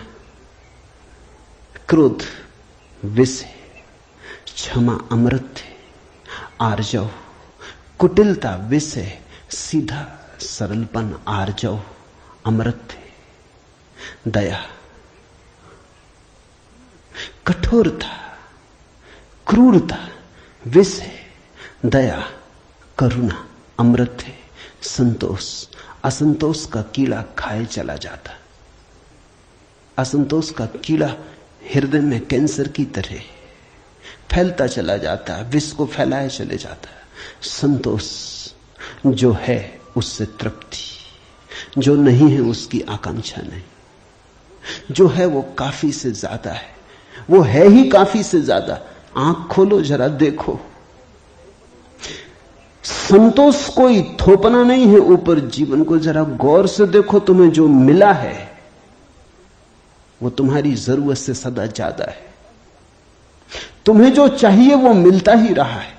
क्रोध विष है, क्षमा अमृत है। आर्जव, कुटिलता विष है, सीधा सरलपन आर्जव अमृत है। दया, कठोरता, क्रूरता विष है, दया, करुणा अमृत है। संतोष, असंतोष का कीड़ा खाए चला जाता। असंतोष का कीड़ा हृदय में कैंसर की तरह फैलता चला जाता है, विष को फैलाए चले जाता है। संतोष, जो है उससे तृप्ति, जो नहीं है उसकी आकांक्षा नहीं, जो है वो काफी से ज्यादा है, वो है ही काफी से ज्यादा। आंख खोलो जरा देखो, संतोष कोई थोपना नहीं है ऊपर जीवन को। जरा गौर से देखो, तुम्हें जो मिला है वो तुम्हारी जरूरत से सदा ज्यादा है। तुम्हें जो चाहिए वो मिलता ही रहा है।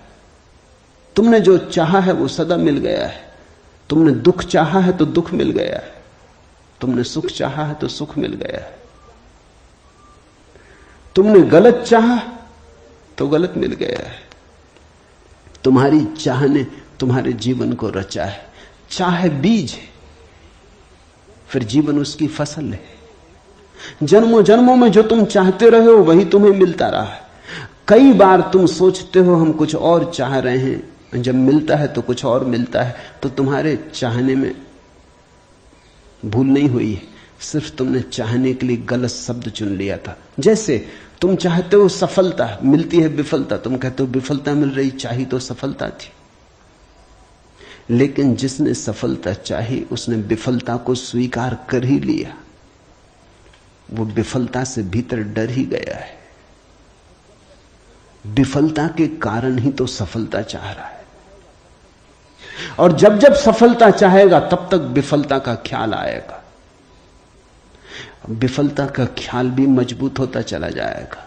तुमने जो चाहा है वो सदा मिल गया है। तुमने दुख चाहा है तो दुख मिल गया है, तुमने सुख चाहा है तो सुख मिल गया है। तुमने गलत चाहा तो गलत मिल गया है। तुम्हारी चाह ने तुम्हारे जीवन को रचा है। चाह बीज है, फिर जीवन उसकी फसल है। जन्मों जन्मों में जो तुम चाहते रहे हो वही तुम्हें मिलता रहा है। कई बार तुम सोचते हो हम कुछ और चाह रहे हैं, जब मिलता है तो कुछ और मिलता है। तो तुम्हारे चाहने में भूल नहीं हुई है, सिर्फ तुमने चाहने के लिए गलत शब्द चुन लिया था। जैसे तुम चाहते हो सफलता, मिलती है विफलता, तुम कहते हो विफलता मिल रही, चाही तो सफलता थी। लेकिन जिसने सफलता चाही उसने विफलता को स्वीकार कर ही लिया, वो विफलता से भीतर डर ही गया है। विफलता के कारण ही तो सफलता चाह रहा है, और जब जब सफलता चाहेगा तब तक विफलता का ख्याल आएगा। विफलता का ख्याल भी मजबूत होता चला जाएगा।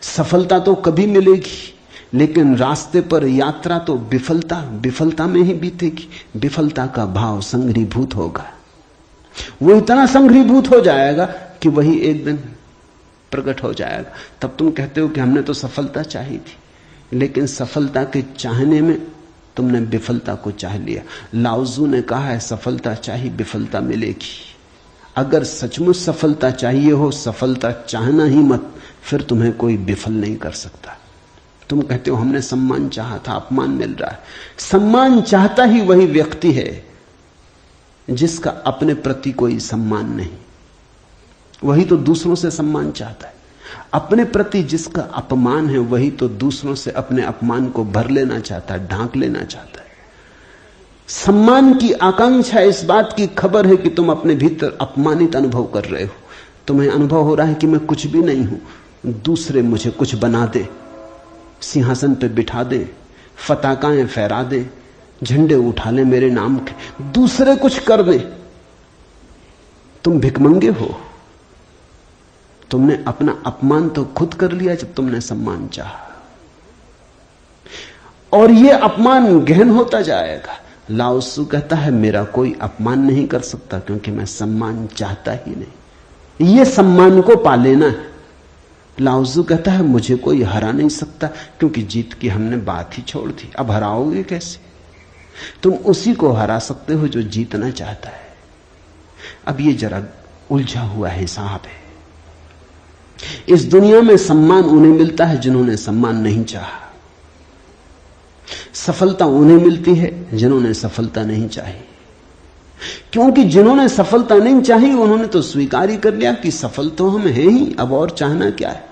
सफलता तो कभी मिलेगी, लेकिन रास्ते पर यात्रा तो विफलता में ही बीतेगी। विफलता का भाव संघरीभूत होगा, वो इतना संघरीभूत हो जाएगा कि वही एक दिन प्रकट हो जाएगा। तब तुम कहते हो कि हमने तो सफलता चाही थी, लेकिन सफलता के चाहने में तुमने विफलता को चाह लिया। लाओजू ने कहा है सफलता चाहिए विफलता मिलेगी। अगर सचमुच सफलता चाहिए हो, सफलता चाहना ही मत, फिर तुम्हें कोई विफल नहीं कर सकता। तुम कहते हो हमने सम्मान चाहा था, अपमान मिल रहा है। सम्मान चाहता ही वही व्यक्ति है जिसका अपने प्रति कोई सम्मान नहीं, वही तो दूसरों से सम्मान चाहता है। अपने प्रति जिसका अपमान है वही तो दूसरों से अपने अपमान को भर लेना चाहता है, ढांक लेना चाहता है। सम्मान की आकांक्षा इस बात की खबर है कि तुम अपने भीतर अपमानित अनुभव कर रहे हो। तुम्हें अनुभव हो रहा है कि मैं कुछ भी नहीं हूं, दूसरे मुझे कुछ बना दे, सिंहासन पे बिठा दे, फताकाएं फहरा दे, झंडे उठा ले मेरे नाम के, दूसरे कुछ कर दे। तुम भिखमंगे हो। तुमने अपना अपमान तो खुद कर लिया जब तुमने सम्मान चाहा, और यह अपमान गहन होता जाएगा। लाओसू कहता है मेरा कोई अपमान नहीं कर सकता क्योंकि मैं सम्मान चाहता ही नहीं, यह सम्मान को पा लेना है। लाओजू कहता है मुझे कोई हरा नहीं सकता क्योंकि जीत की हमने बात ही छोड़ दी, अब हराओगे कैसे? तुम उसी को हरा सकते हो जो जीतना चाहता है। अब ये जरा उलझा हुआ हिसाब है। इस दुनिया में सम्मान उन्हें मिलता है जिन्होंने सम्मान नहीं चाहा, सफलता उन्हें मिलती है जिन्होंने सफलता नहीं चाही। क्योंकि जिन्होंने सफलता नहीं चाही उन्होंने तो स्वीकार ही कर लिया कि सफल तो हम हैं ही, अब और चाहना क्या है।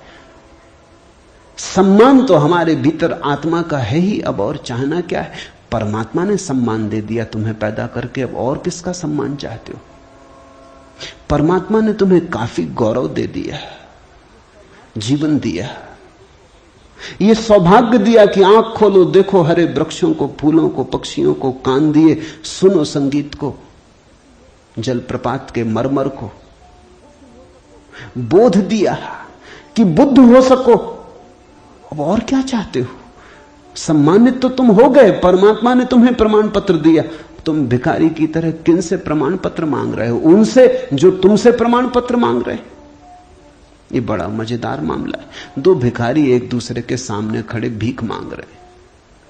सम्मान तो हमारे भीतर आत्मा का है ही, अब और चाहना क्या है। परमात्मा ने सम्मान दे दिया तुम्हें पैदा करके, अब और किसका सम्मान चाहते हो? परमात्मा ने तुम्हें काफी गौरव दे दिया, जीवन दिया, यह सौभाग्य दिया कि आंख खोलो देखो हरे वृक्षों को, फूलों को, पक्षियों को, कान दिए सुनो संगीत को, जलप्रपात के मरमर को, बोध दिया कि बुद्ध हो सको। अब और क्या चाहते हो? सम्मानित तो तुम हो गए, परमात्मा ने तुम्हें प्रमाण पत्र दिया। तुम भिखारी की तरह किन से प्रमाण पत्र मांग रहे हो? उनसे जो तुमसे प्रमाण पत्र मांग रहे। ये बड़ा मजेदार मामला है। दो भिखारी एक दूसरे के सामने खड़े भीख मांग रहे,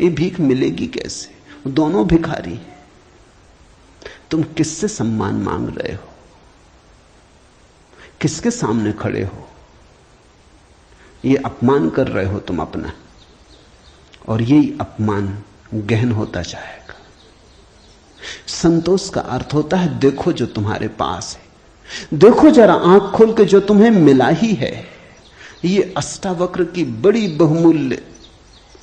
ये भीख मिलेगी कैसे? दोनों भिखारी हैं। तुम किससे सम्मान मांग रहे हो? किसके सामने खड़े हो? ये अपमान कर रहे हो तुम अपना, और यही अपमान गहन होता जाएगा। संतोष का अर्थ होता है देखो जो तुम्हारे पास है, देखो जरा आंख खोल के जो तुम्हें मिला ही है। ये अष्टावक्र की बड़ी बहुमूल्य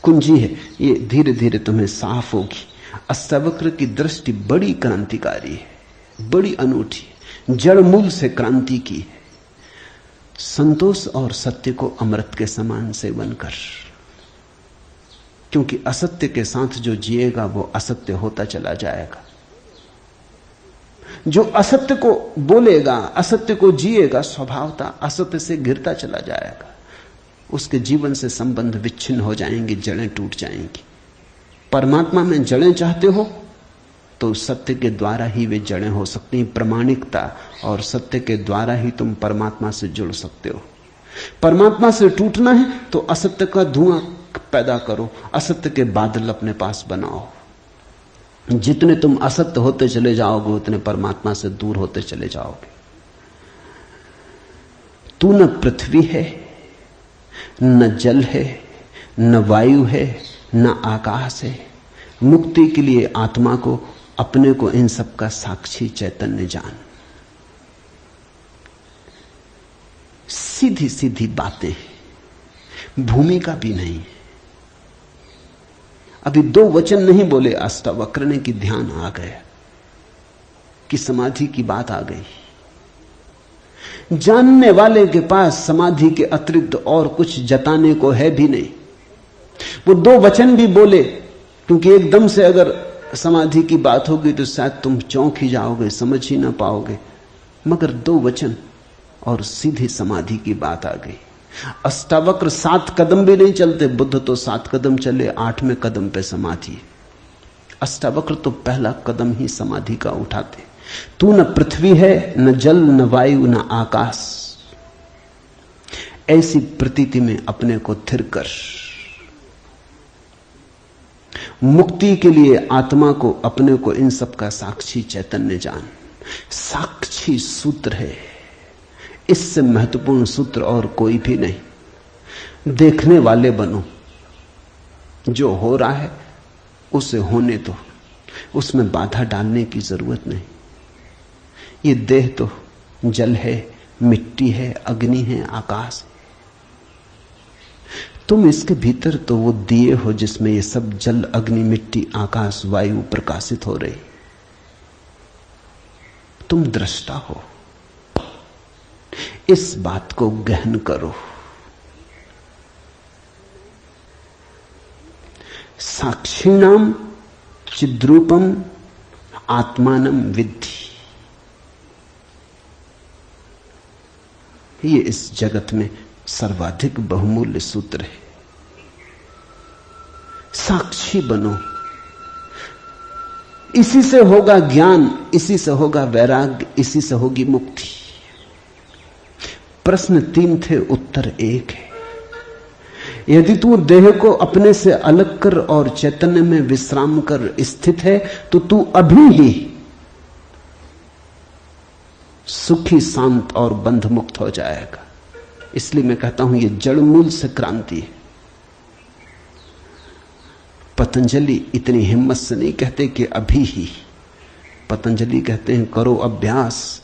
कुंजी है, ये धीरे धीरे तुम्हें साफ होगी। अष्टावक्र की दृष्टि बड़ी क्रांतिकारी है, बड़ी अनूठी, जड़ मूल से क्रांति की है। संतोष और सत्य को अमृत के समान सेवन कर, क्योंकि असत्य के साथ जो जिएगा वो असत्य होता चला जाएगा। जो असत्य को बोलेगा, असत्य को जिएगा, स्वभावतः असत्य से घिरता चला जाएगा। उसके जीवन से संबंध विच्छिन्न हो जाएंगे, जड़ें टूट जाएंगी। परमात्मा में जड़ें चाहते हो तो सत्य के द्वारा ही वे जड़ें हो सकती हैं। प्रामाणिकता और सत्य के द्वारा ही तुम परमात्मा से जुड़ सकते हो। परमात्मा से टूटना है तो असत्य का धुआं पैदा करो, असत्य के बादल अपने पास बनाओ। जितने तुम असत्य होते चले जाओगे उतने परमात्मा से दूर होते चले जाओगे। तू न पृथ्वी है, न जल है, न वायु है, न आकाश है। मुक्ति के लिए आत्मा को, अपने को, इन सब का साक्षी चैतन्य जान। सीधी सीधी बातें, भूमिका भी नहीं। अभी 2 वचन नहीं बोले अष्टावक्र ने कि ध्यान आ गया, कि समाधि की बात आ गई। जानने वाले के पास समाधि के अतिरिक्त और कुछ जताने को है भी नहीं। वो 2 वचन भी बोले, क्योंकि एकदम से अगर समाधि की बात होगी तो शायद तुम चौंक ही जाओगे, समझ ही ना पाओगे। मगर 2 वचन और सीधी समाधि की बात आ गई। अष्टावक्र 7 कदम भी नहीं चलते, बुद्ध तो 7 कदम चले, 8वें कदम पे समाधि। अष्टावक्र तो पहला कदम ही समाधि का उठाते। तू न पृथ्वी है, न जल, न वायु, न आकाश। ऐसी प्रतीति में अपने को थिर कर। मुक्ति के लिए आत्मा को, अपने को, इन सब का साक्षी चैतन्य जान। साक्षी सूत्र है, इससे महत्वपूर्ण सूत्र और कोई भी नहीं। देखने वाले बनो, जो हो रहा है उसे होने दो, उसमें बाधा डालने की जरूरत नहीं। ये देह तो जल है, मिट्टी है, अग्नि है, आकाश है। तुम इसके भीतर तो वो दिए हो जिसमें ये सब जल, अग्नि, मिट्टी, आकाश, वायु प्रकाशित हो रही। तुम दृष्टा हो। इस बात को गहन करो। साक्षिणाम चिद्रूपम आत्मानम विद्धि। ये इस जगत में सर्वाधिक बहुमूल्य सूत्र है। साक्षी बनो। इसी से होगा ज्ञान, इसी से होगा वैराग्य, इसी से होगी मुक्ति। प्रश्न 3 थे, उत्तर 1 है। यदि तू देह को अपने से अलग कर और चैतन्य में विश्राम कर स्थित है तो तू अभी ही सुखी, शांत और बंध मुक्त हो जाएगा। इसलिए मैं कहता हूं यह जड़ मूल से क्रांति है। पतंजलि इतनी हिम्मत से नहीं कहते कि अभी ही। पतंजलि कहते हैं करो अभ्यास,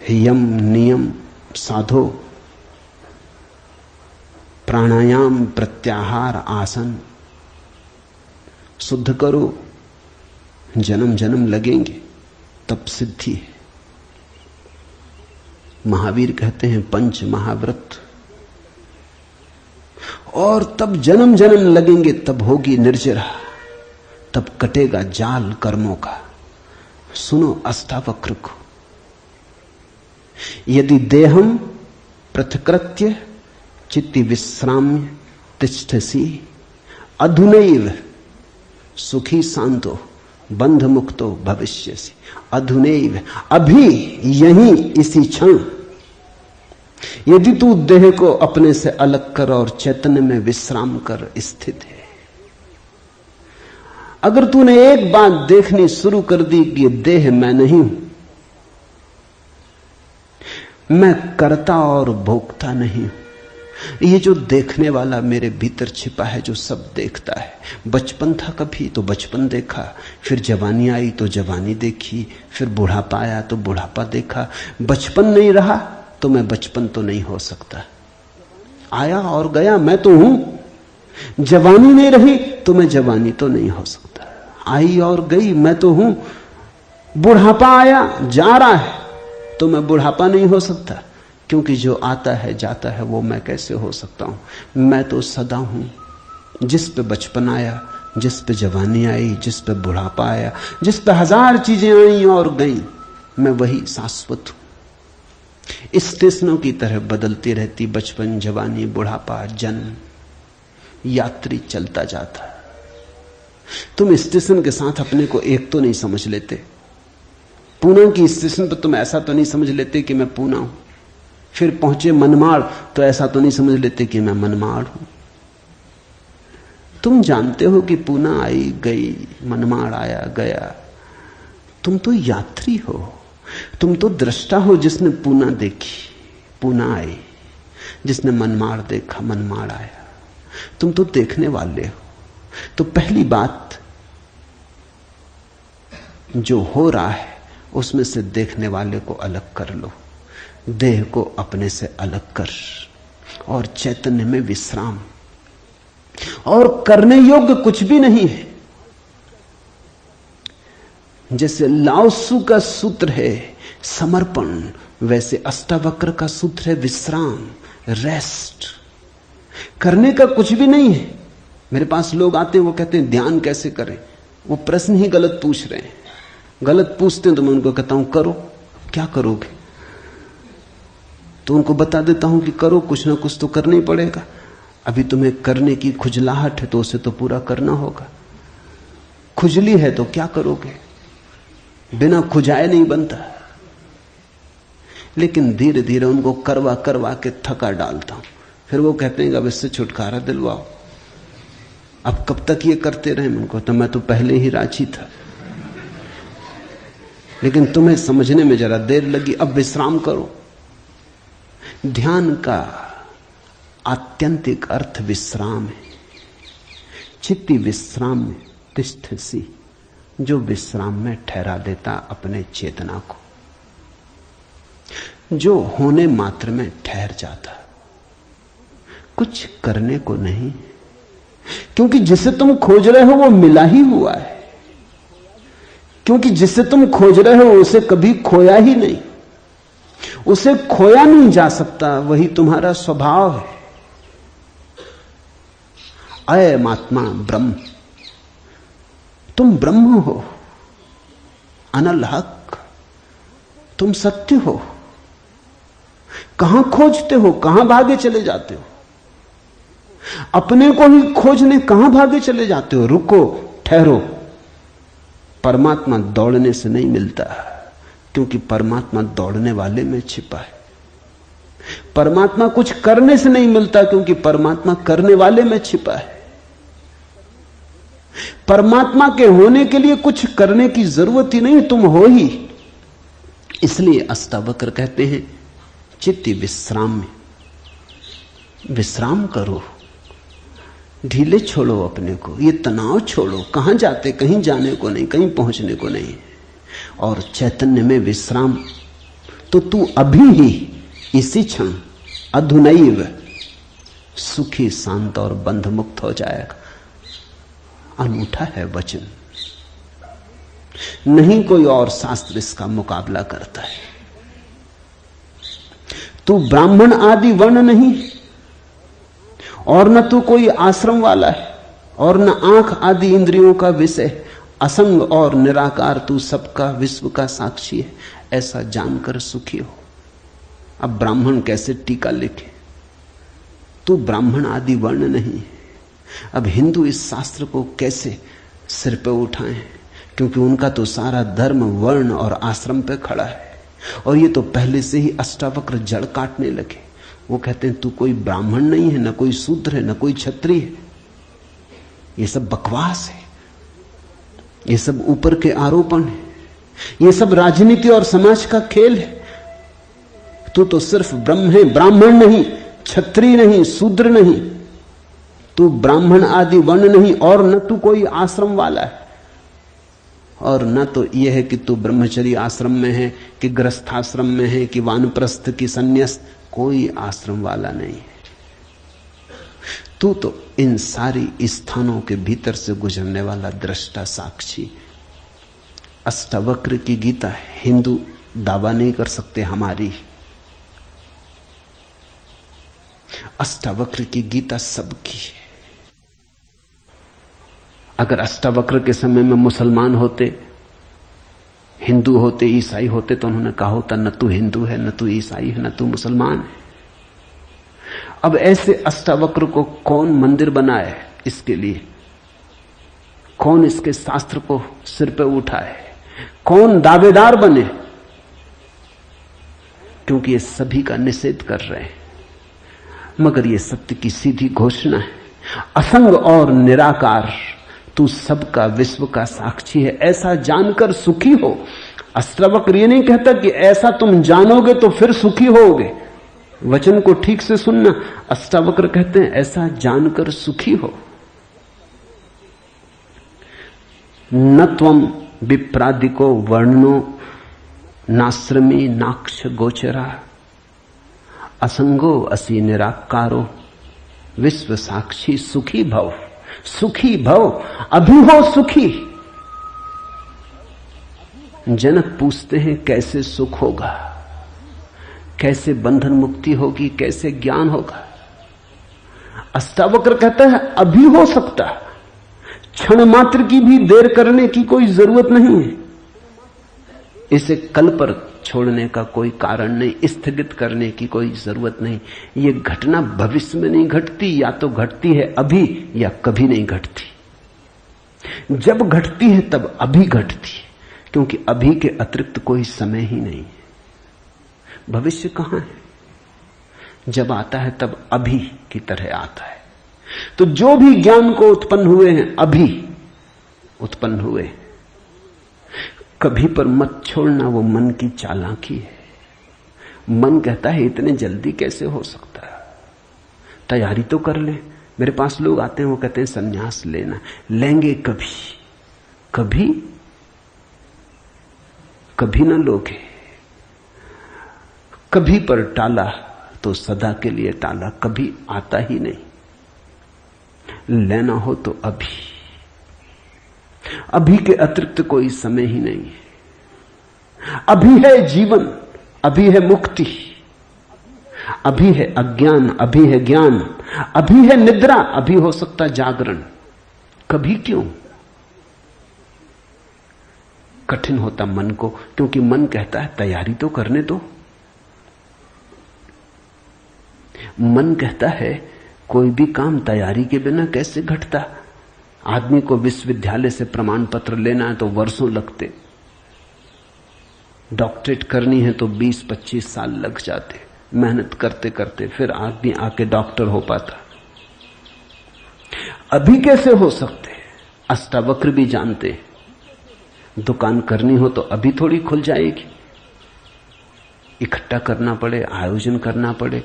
यम नियम साधो, प्राणायाम, प्रत्याहार, आसन शुद्ध करो। जन्म जन्म लगेंगे तब सिद्धि है। महावीर कहते हैं 5 महाव्रत, और तब जन्म जन्म लगेंगे, तब होगी निर्जरा, तब कटेगा जाल कर्मों का। सुनो अष्टावक्र को। यदि देहम पृथकृत्य चित्ति विश्राम्य तिष्ठसि अधुनैव सुखी शांतो बंध मुक्तो भविष्यसि। अधुनैव, अभी, यहीं, इसी क्षण। यदि तू देह को अपने से अलग कर और चैतन्य में विश्राम कर स्थित है, अगर तूने एक बात देखनी शुरू कर दी कि ये देह मैं नहीं हूं, मैं करता और भोगता नहीं हूं, ये जो देखने वाला मेरे भीतर छिपा है जो सब देखता है। बचपन था कभी तो बचपन देखा, फिर जवानी आई तो जवानी देखी, फिर बुढ़ापा आया तो बुढ़ापा देखा। बचपन नहीं रहा तो मैं बचपन तो नहीं हो सकता। आया और गया, मैं तो हूं। जवानी नहीं रही तो मैं जवानी तो नहीं हो सकता। आई और गई, मैं तो हूं। बुढ़ापा आया जा रहा है तो मैं बुढ़ापा नहीं हो सकता, क्योंकि जो आता है जाता है वो मैं कैसे हो सकता हूं। मैं तो सदा हूं। जिस पे बचपन आया, जिस पे जवानी आई, जिस पे बुढ़ापा आया, जिस पे 1000 चीजें आई और गईं, मैं वही शाश्वत हूं। स्टेशनों की तरह बदलती रहती बचपन, जवानी, बुढ़ापा, जन्म। यात्री चलता जाता। तुम स्टेशन के साथ अपने को एक तो नहीं समझ लेते। पूना की स्टेशन पर तुम ऐसा तो नहीं समझ लेते कि मैं पूना हूं। फिर पहुंचे मनमाड़ तो ऐसा तो नहीं समझ लेते कि मैं मनमाड़ हूं। तुम जानते हो कि पूना आई गई, मनमाड़ आया गया। तुम तो यात्री हो, तुम तो दृष्टा हो जिसने पूना देखी, पूना आई। जिसने मनमाड़ देखा मनमाड़ आया। तुम तो देखने वाले हो। तो पहली बात, जो हो रहा है उसमें से देखने वाले को अलग कर लो, देह को अपने से अलग कर, और चैतन्य में विश्राम। और करने योग्य कुछ भी नहीं है। जैसे लाओत्सु का सूत्र है समर्पण, वैसे अष्टावक्र का सूत्र है विश्राम, रेस्ट। करने का कुछ भी नहीं है। मेरे पास लोग आते हैं, वो कहते हैं ध्यान कैसे करें। वो प्रश्न ही गलत पूछ रहे हैं। गलत पूछते हैं तो मैं उनको कहता हूं करो। क्या करोगे? तो उनको बता देता हूं कि करो, कुछ ना कुछ तो करना ही पड़ेगा। अभी तुम्हें करने की खुजलाहट है तो उसे तो पूरा करना होगा। खुजली है तो क्या करोगे? बिना खुजाए नहीं बनता। लेकिन धीरे धीरे उनको करवा करवा के थका डालता हूं। फिर वो कहते हैं अब इससे छुटकारा दिलवाओ। अब कब तक ये करते रहे? उनको तो मैं तो पहले ही राजी था, लेकिन तुम्हें समझने में जरा देर लगी। अब विश्राम करो। ध्यान का आत्यंतिक अर्थ विश्राम है। चित्ती विश्राम में तिष्ठसि, जो विश्राम में ठहरा देता अपने चेतना को, जो होने मात्र में ठहर जाता, कुछ करने को नहीं। क्योंकि जिसे तुम खोज रहे हो वो मिला ही हुआ है। क्योंकि जिसे तुम खोज रहे हो उसे कभी खोया ही नहीं, उसे खोया नहीं जा सकता। वही तुम्हारा स्वभाव है। अयम आत्मा ब्रह्म, तुम ब्रह्म हो, अनल हक, तुम सत्य हो। कहां खोजते हो? कहां भागे चले जाते हो? अपने को ही खोजने कहां भागे चले जाते हो? रुको, ठहरो। परमात्मा दौड़ने से नहीं मिलता, क्योंकि परमात्मा दौड़ने वाले में छिपा है। परमात्मा कुछ करने से नहीं मिलता, क्योंकि परमात्मा करने वाले में छिपा है। परमात्मा के होने के लिए कुछ करने की जरूरत ही नहीं, तुम हो ही। इसलिए अष्टावक्र कहते हैं चित्ती विश्राम में विश्राम करो, ढीले छोड़ो अपने को, ये तनाव छोड़ो। कहां जाते? कहीं जाने को नहीं, कहीं पहुंचने को नहीं। और चैतन्य में विश्राम, तो तू अभी ही इसी क्षण अधुनैव सुखी शांत और बंध मुक्त हो जाएगा। अनूठा है वचन, नहीं कोई और शास्त्र इसका मुकाबला करता है। तू ब्राह्मण आदि वर्ण नहीं, और न तू कोई आश्रम वाला है, और न आंख आदि इंद्रियों का विषय। असंग और निराकार तू सबका विश्व का साक्षी है, ऐसा जानकर सुखी हो। अब ब्राह्मण कैसे टीका लिखे? तू ब्राह्मण आदि वर्ण नहीं। अब हिंदू इस शास्त्र को कैसे सिर पे उठाएं? क्योंकि उनका तो सारा धर्म वर्ण और आश्रम पे खड़ा है। और ये तो पहले से ही अष्टावक्र जड़ काटने लगे। वो कहते हैं तू कोई ब्राह्मण नहीं है, न कोई शूद्र है, न कोई क्षत्रिय है। ये सब बकवास है, ये सब ऊपर के आरोपण है, ये सब राजनीति और समाज का खेल है। तू तो सिर्फ ब्रह्म है, ब्राह्मण नहीं, क्षत्रिय नहीं, शूद्र नहीं। तू ब्राह्मण आदि वर्ण नहीं, और न तू कोई आश्रम वाला है, और न तो यह है कि तू ब्रह्मचर्य आश्रम में है कि गृहस्थाश्रम में है कि वानप्रस्थ की संन्यास। कोई आश्रम वाला नहीं है। तू तो इन सारी स्थानों के भीतर से गुजरने वाला दृष्टा साक्षी। अष्टावक्र की गीता हिंदू दावा नहीं कर सकते हमारी। अष्टावक्र की गीता सबकी है। अगर अष्टावक्र के समय में मुसलमान होते, हिंदू होते, ईसाई होते, तो उन्होंने कहा होता न तू हिंदू है, न तू ईसाई है, न तू मुसलमान है। अब ऐसे अष्टावक्र को कौन मंदिर बनाए? इसके लिए कौन इसके शास्त्र को सिर पे उठाए? कौन दावेदार बने? क्योंकि ये सभी का निषेध कर रहे हैं। मगर ये सत्य की सीधी घोषणा है, असंग और निराकार तू सबका विश्व का साक्षी है, ऐसा जानकर सुखी हो। अष्टावक्र ये नहीं कहता कि ऐसा तुम जानोगे तो फिर सुखी होगे। वचन को ठीक से सुनना। अष्टावक्र कहते हैं ऐसा जानकर सुखी हो। न त्वम विप्रादिको वर्णो नाश्रमी नाक्ष गोचरा असंगो असि निराकारो विश्व साक्षी सुखी भव। सुखी भव, अभी हो सुखी। जनक पूछते हैं कैसे सुख होगा, कैसे बंधन मुक्ति होगी, कैसे ज्ञान होगा। अष्टावक्र कहता है अभी हो सकता, क्षण मात्र की भी देर करने की कोई जरूरत नहीं है। इसे कल पर छोड़ने का कोई कारण नहीं, स्थगित करने की कोई जरूरत नहीं। ये घटना भविष्य में नहीं घटती, या तो घटती है अभी या कभी नहीं घटती। जब घटती है तब अभी घटती है, क्योंकि अभी के अतिरिक्त कोई समय ही नहीं है। भविष्य कहां है? जब आता है तब अभी की तरह आता है। तो जो भी ज्ञान को उत्पन्न हुए हैं अभी उत्पन्न हुए हैं। कभी पर मत छोड़ना, वो मन की चालाकी है। मन कहता है इतने जल्दी कैसे हो सकता है, तैयारी तो कर ले। मेरे पास लोग आते हैं, वो कहते हैं संन्यास लेना, लेंगे कभी, कभी कभी ना लोगे। कभी पर टाला तो सदा के लिए टाला, कभी आता ही नहीं। लेना हो तो अभी, अभी के अतिरिक्त कोई समय ही नहीं है। अभी है जीवन, अभी है मुक्ति, अभी है अज्ञान, अभी है ज्ञान, अभी है निद्रा, अभी हो सकता जागरण। कभी क्यों? कठिन होता मन को, क्योंकि मन कहता है तैयारी तो करने दो। मन कहता है कोई भी काम तैयारी के बिना कैसे घटता। आदमी को विश्वविद्यालय से प्रमाण पत्र लेना है तो वर्षों लगते, डॉक्टरेट करनी है तो 20-25 साल लग जाते, मेहनत करते करते फिर आदमी आके डॉक्टर हो पाता। अभी कैसे हो सकते? अष्टावक्र भी जानते, दुकान करनी हो तो अभी थोड़ी खुल जाएगी। इकट्ठा करना पड़े, आयोजन करना पड़े,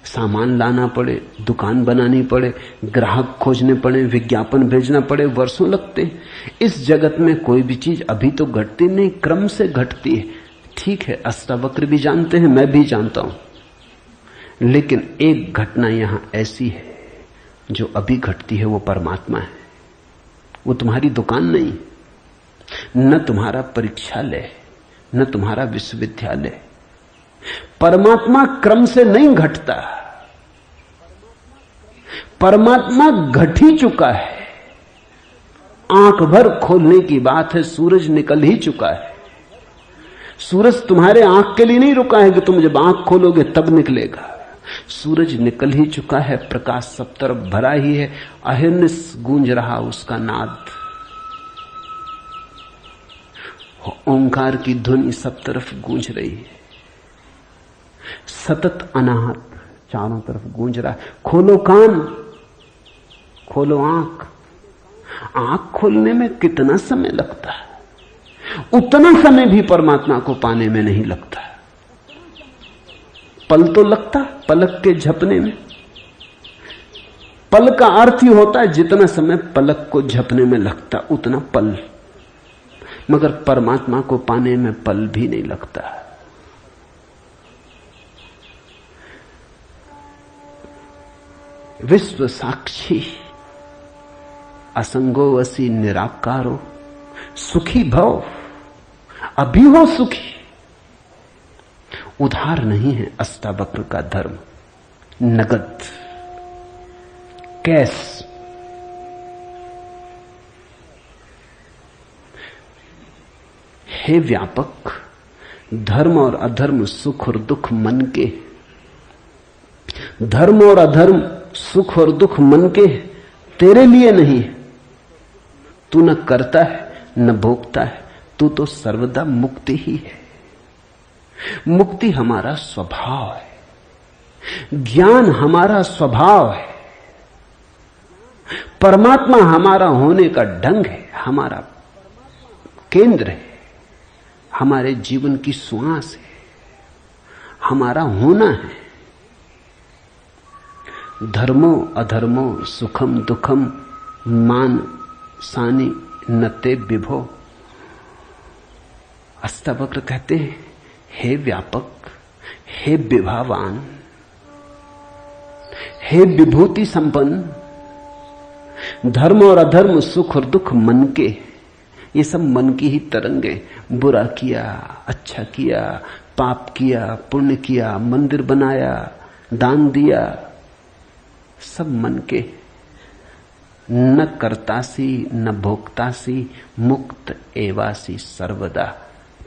सामान लाना पड़े, दुकान बनानी पड़े, ग्राहक खोजने पड़े, विज्ञापन भेजना पड़े, वर्षों लगते हैं। इस जगत में कोई भी चीज अभी तो घटती नहीं, क्रम से घटती है। ठीक है, अष्टावक्र भी जानते हैं, मैं भी जानता हूं, लेकिन एक घटना यहां ऐसी है जो अभी घटती है, वो परमात्मा है। वो तुम्हारी दुकान नहीं, न तुम्हारा परीक्षालय, न तुम्हारा विश्वविद्यालय। परमात्मा क्रम से नहीं घटता, परमात्मा घट ही चुका है। आंख भर खोलने की बात है, सूरज निकल ही चुका है। सूरज तुम्हारे आंख के लिए नहीं रुका है कि तुम जब आंख खोलोगे तब निकलेगा। सूरज निकल ही चुका है, प्रकाश सब तरफ भरा ही है, अहिर्निश गूंज रहा उसका नाद, ओंकार की ध्वनि सब तरफ गूंज रही है, सतत अनाहत चारों तरफ गूंज रहा है। खोलो कान, खोलो आंख। आंख खोलने में कितना समय लगता है, उतना समय भी परमात्मा को पाने में नहीं लगता। पल तो लगता, पलक के झपने में। पल का अर्थ ही होता है जितना समय पलक को झपने में लगता उतना पल, मगर परमात्मा को पाने में पल भी नहीं लगता। विश्व साक्षी असंगो वसी निराकारो सुखी भव। अभी हो सुखी। उधार नहीं है अष्टावक्र का धर्म, नगद, कैश। हे व्यापक, धर्म और अधर्म, सुख और दुख मन के। धर्म और अधर्म, सुख और दुख मन के, तेरे लिए नहीं। तू न करता है न भोगता है, तू तो सर्वदा मुक्ति ही है। मुक्ति हमारा स्वभाव है, ज्ञान हमारा स्वभाव है, परमात्मा हमारा होने का ढंग है, हमारा केंद्र है, हमारे जीवन की श्वास है, हमारा होना है। धर्मो अधर्मो सुखम दुखम मान सानी नते विभो। अष्टावक्र कहते हैं, हे व्यापक, हे विभावान, हे विभूति संपन्न, धर्म और अधर्म, सुख और दुख मन के, ये सब मन की ही तरंगे। बुरा किया, अच्छा किया, पाप किया, पुण्य किया, मंदिर बनाया, दान दिया, सब मन के। न कर्तासी न भोक्तासी मुक्त एवासी सर्वदा।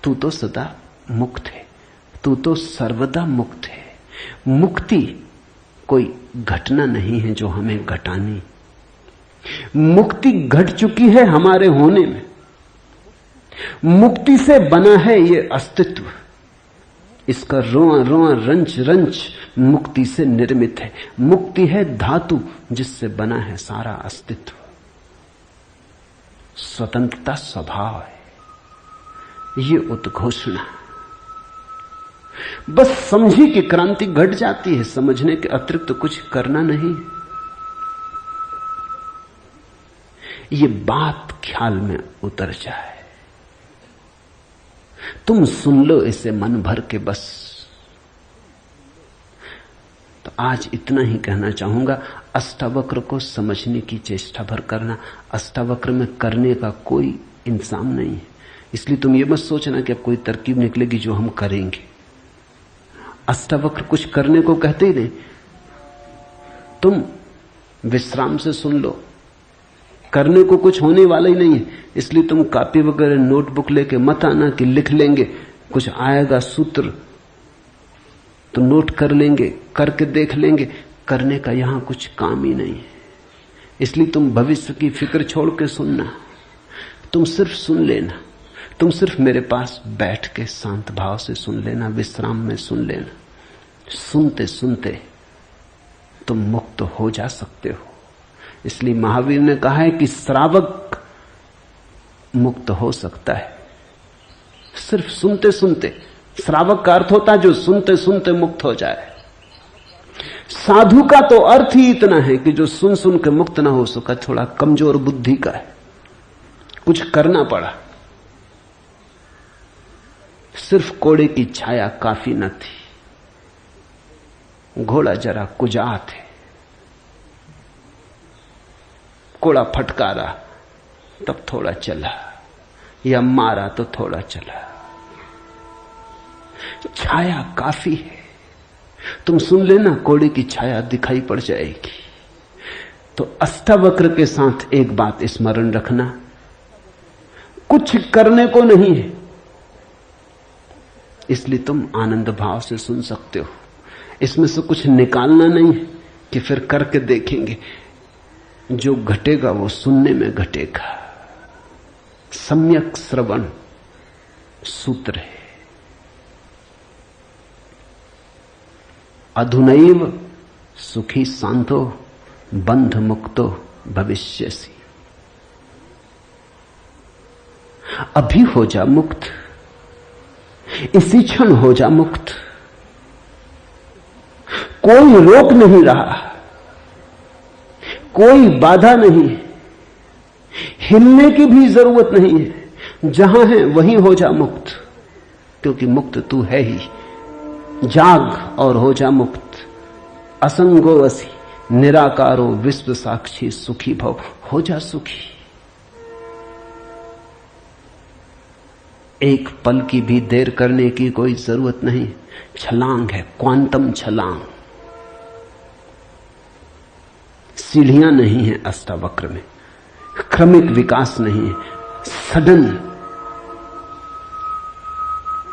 तू तो सदा मुक्त है, तू तो सर्वदा मुक्त है। मुक्ति कोई घटना नहीं है जो हमें घटानी। मुक्ति घट चुकी है हमारे होने में। मुक्ति से बना है ये अस्तित्व, इसका रोआ रोआ रंच रंच मुक्ति से निर्मित है। मुक्ति है धातु जिससे बना है सारा अस्तित्व। स्वतंत्रता स्वभाव है, ये उद्घोषणा। बस समझी कि क्रांति घट जाती है, समझने के अतिरिक्त तो कुछ करना नहीं। ये बात ख्याल में उतर जाए, तुम सुन लो इसे मन भर के बस। तो आज इतना ही कहना चाहूंगा। अष्टावक्र को समझने की चेष्टा भर करना। अष्टावक्र में करने का कोई इंतजाम नहीं है, इसलिए तुम ये मत सोचना कि अब कोई तरकीब निकलेगी जो हम करेंगे। अष्टावक्र कुछ करने को कहते ही नहीं। तुम विश्राम से सुन लो, करने को कुछ होने वाला ही नहीं है। इसलिए तुम कॉपी वगैरह नोटबुक लेके मत आना कि लिख लेंगे, कुछ आएगा सूत्र तो नोट कर लेंगे, करके देख लेंगे। करने का यहां कुछ काम ही नहीं है। इसलिए तुम भविष्य की फिक्र छोड़ के सुनना, तुम सिर्फ सुन लेना। तुम सिर्फ मेरे पास बैठ के शांत भाव से सुन लेना, विश्राम में सुन लेना। सुनते सुनते तुम मुक्त हो जा सकते हो। इसलिए महावीर ने कहा है कि श्रावक मुक्त हो सकता है सिर्फ सुनते सुनते। श्रावक का अर्थ होता है जो सुनते सुनते मुक्त हो जाए। साधु का तो अर्थ ही इतना है कि जो सुन सुन के मुक्त ना हो सका, थोड़ा कमजोर बुद्धि का है, कुछ करना पड़ा। सिर्फ कोड़े की छाया काफी न थी, घोड़ा जरा कुजात है, कोड़ा फटकारा तब थोड़ा चला, या मारा तो थोड़ा चला। छाया काफी है, तुम सुन लेना, कोड़े की छाया दिखाई पड़ जाएगी। तो अष्टावक्र के साथ एक बात स्मरण रखना, कुछ करने को नहीं है, इसलिए तुम आनंद भाव से सुन सकते हो। इसमें से कुछ निकालना नहीं है कि फिर करके देखेंगे। जो घटेगा वो सुनने में घटेगा। सम्यक श्रवण सूत्र है। अधुनैव सुखी शांतो बंध मुक्तो भविष्यसि। अभी हो जा मुक्त, इसी क्षण हो जा मुक्त। कोई रोक नहीं रहा, कोई बाधा नहीं, हिलने की भी जरूरत नहीं है। जहां है वहीं हो जा मुक्त, क्योंकि मुक्त तू है ही। जाग और हो जा मुक्त। असंगो वसी निराकारो विश्व साक्षी सुखी भव। हो जा सुखी। एक पल की भी देर करने की कोई जरूरत नहीं। छलांग है, क्वांटम छलांग। सीढ़ियां नहीं है अष्टावक्र में, क्रमिक विकास नहीं है, सडन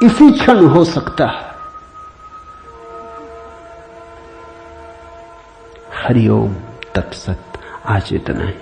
इसी क्षण हो सकता है। हरिओम तत्सत। आज इतना ही।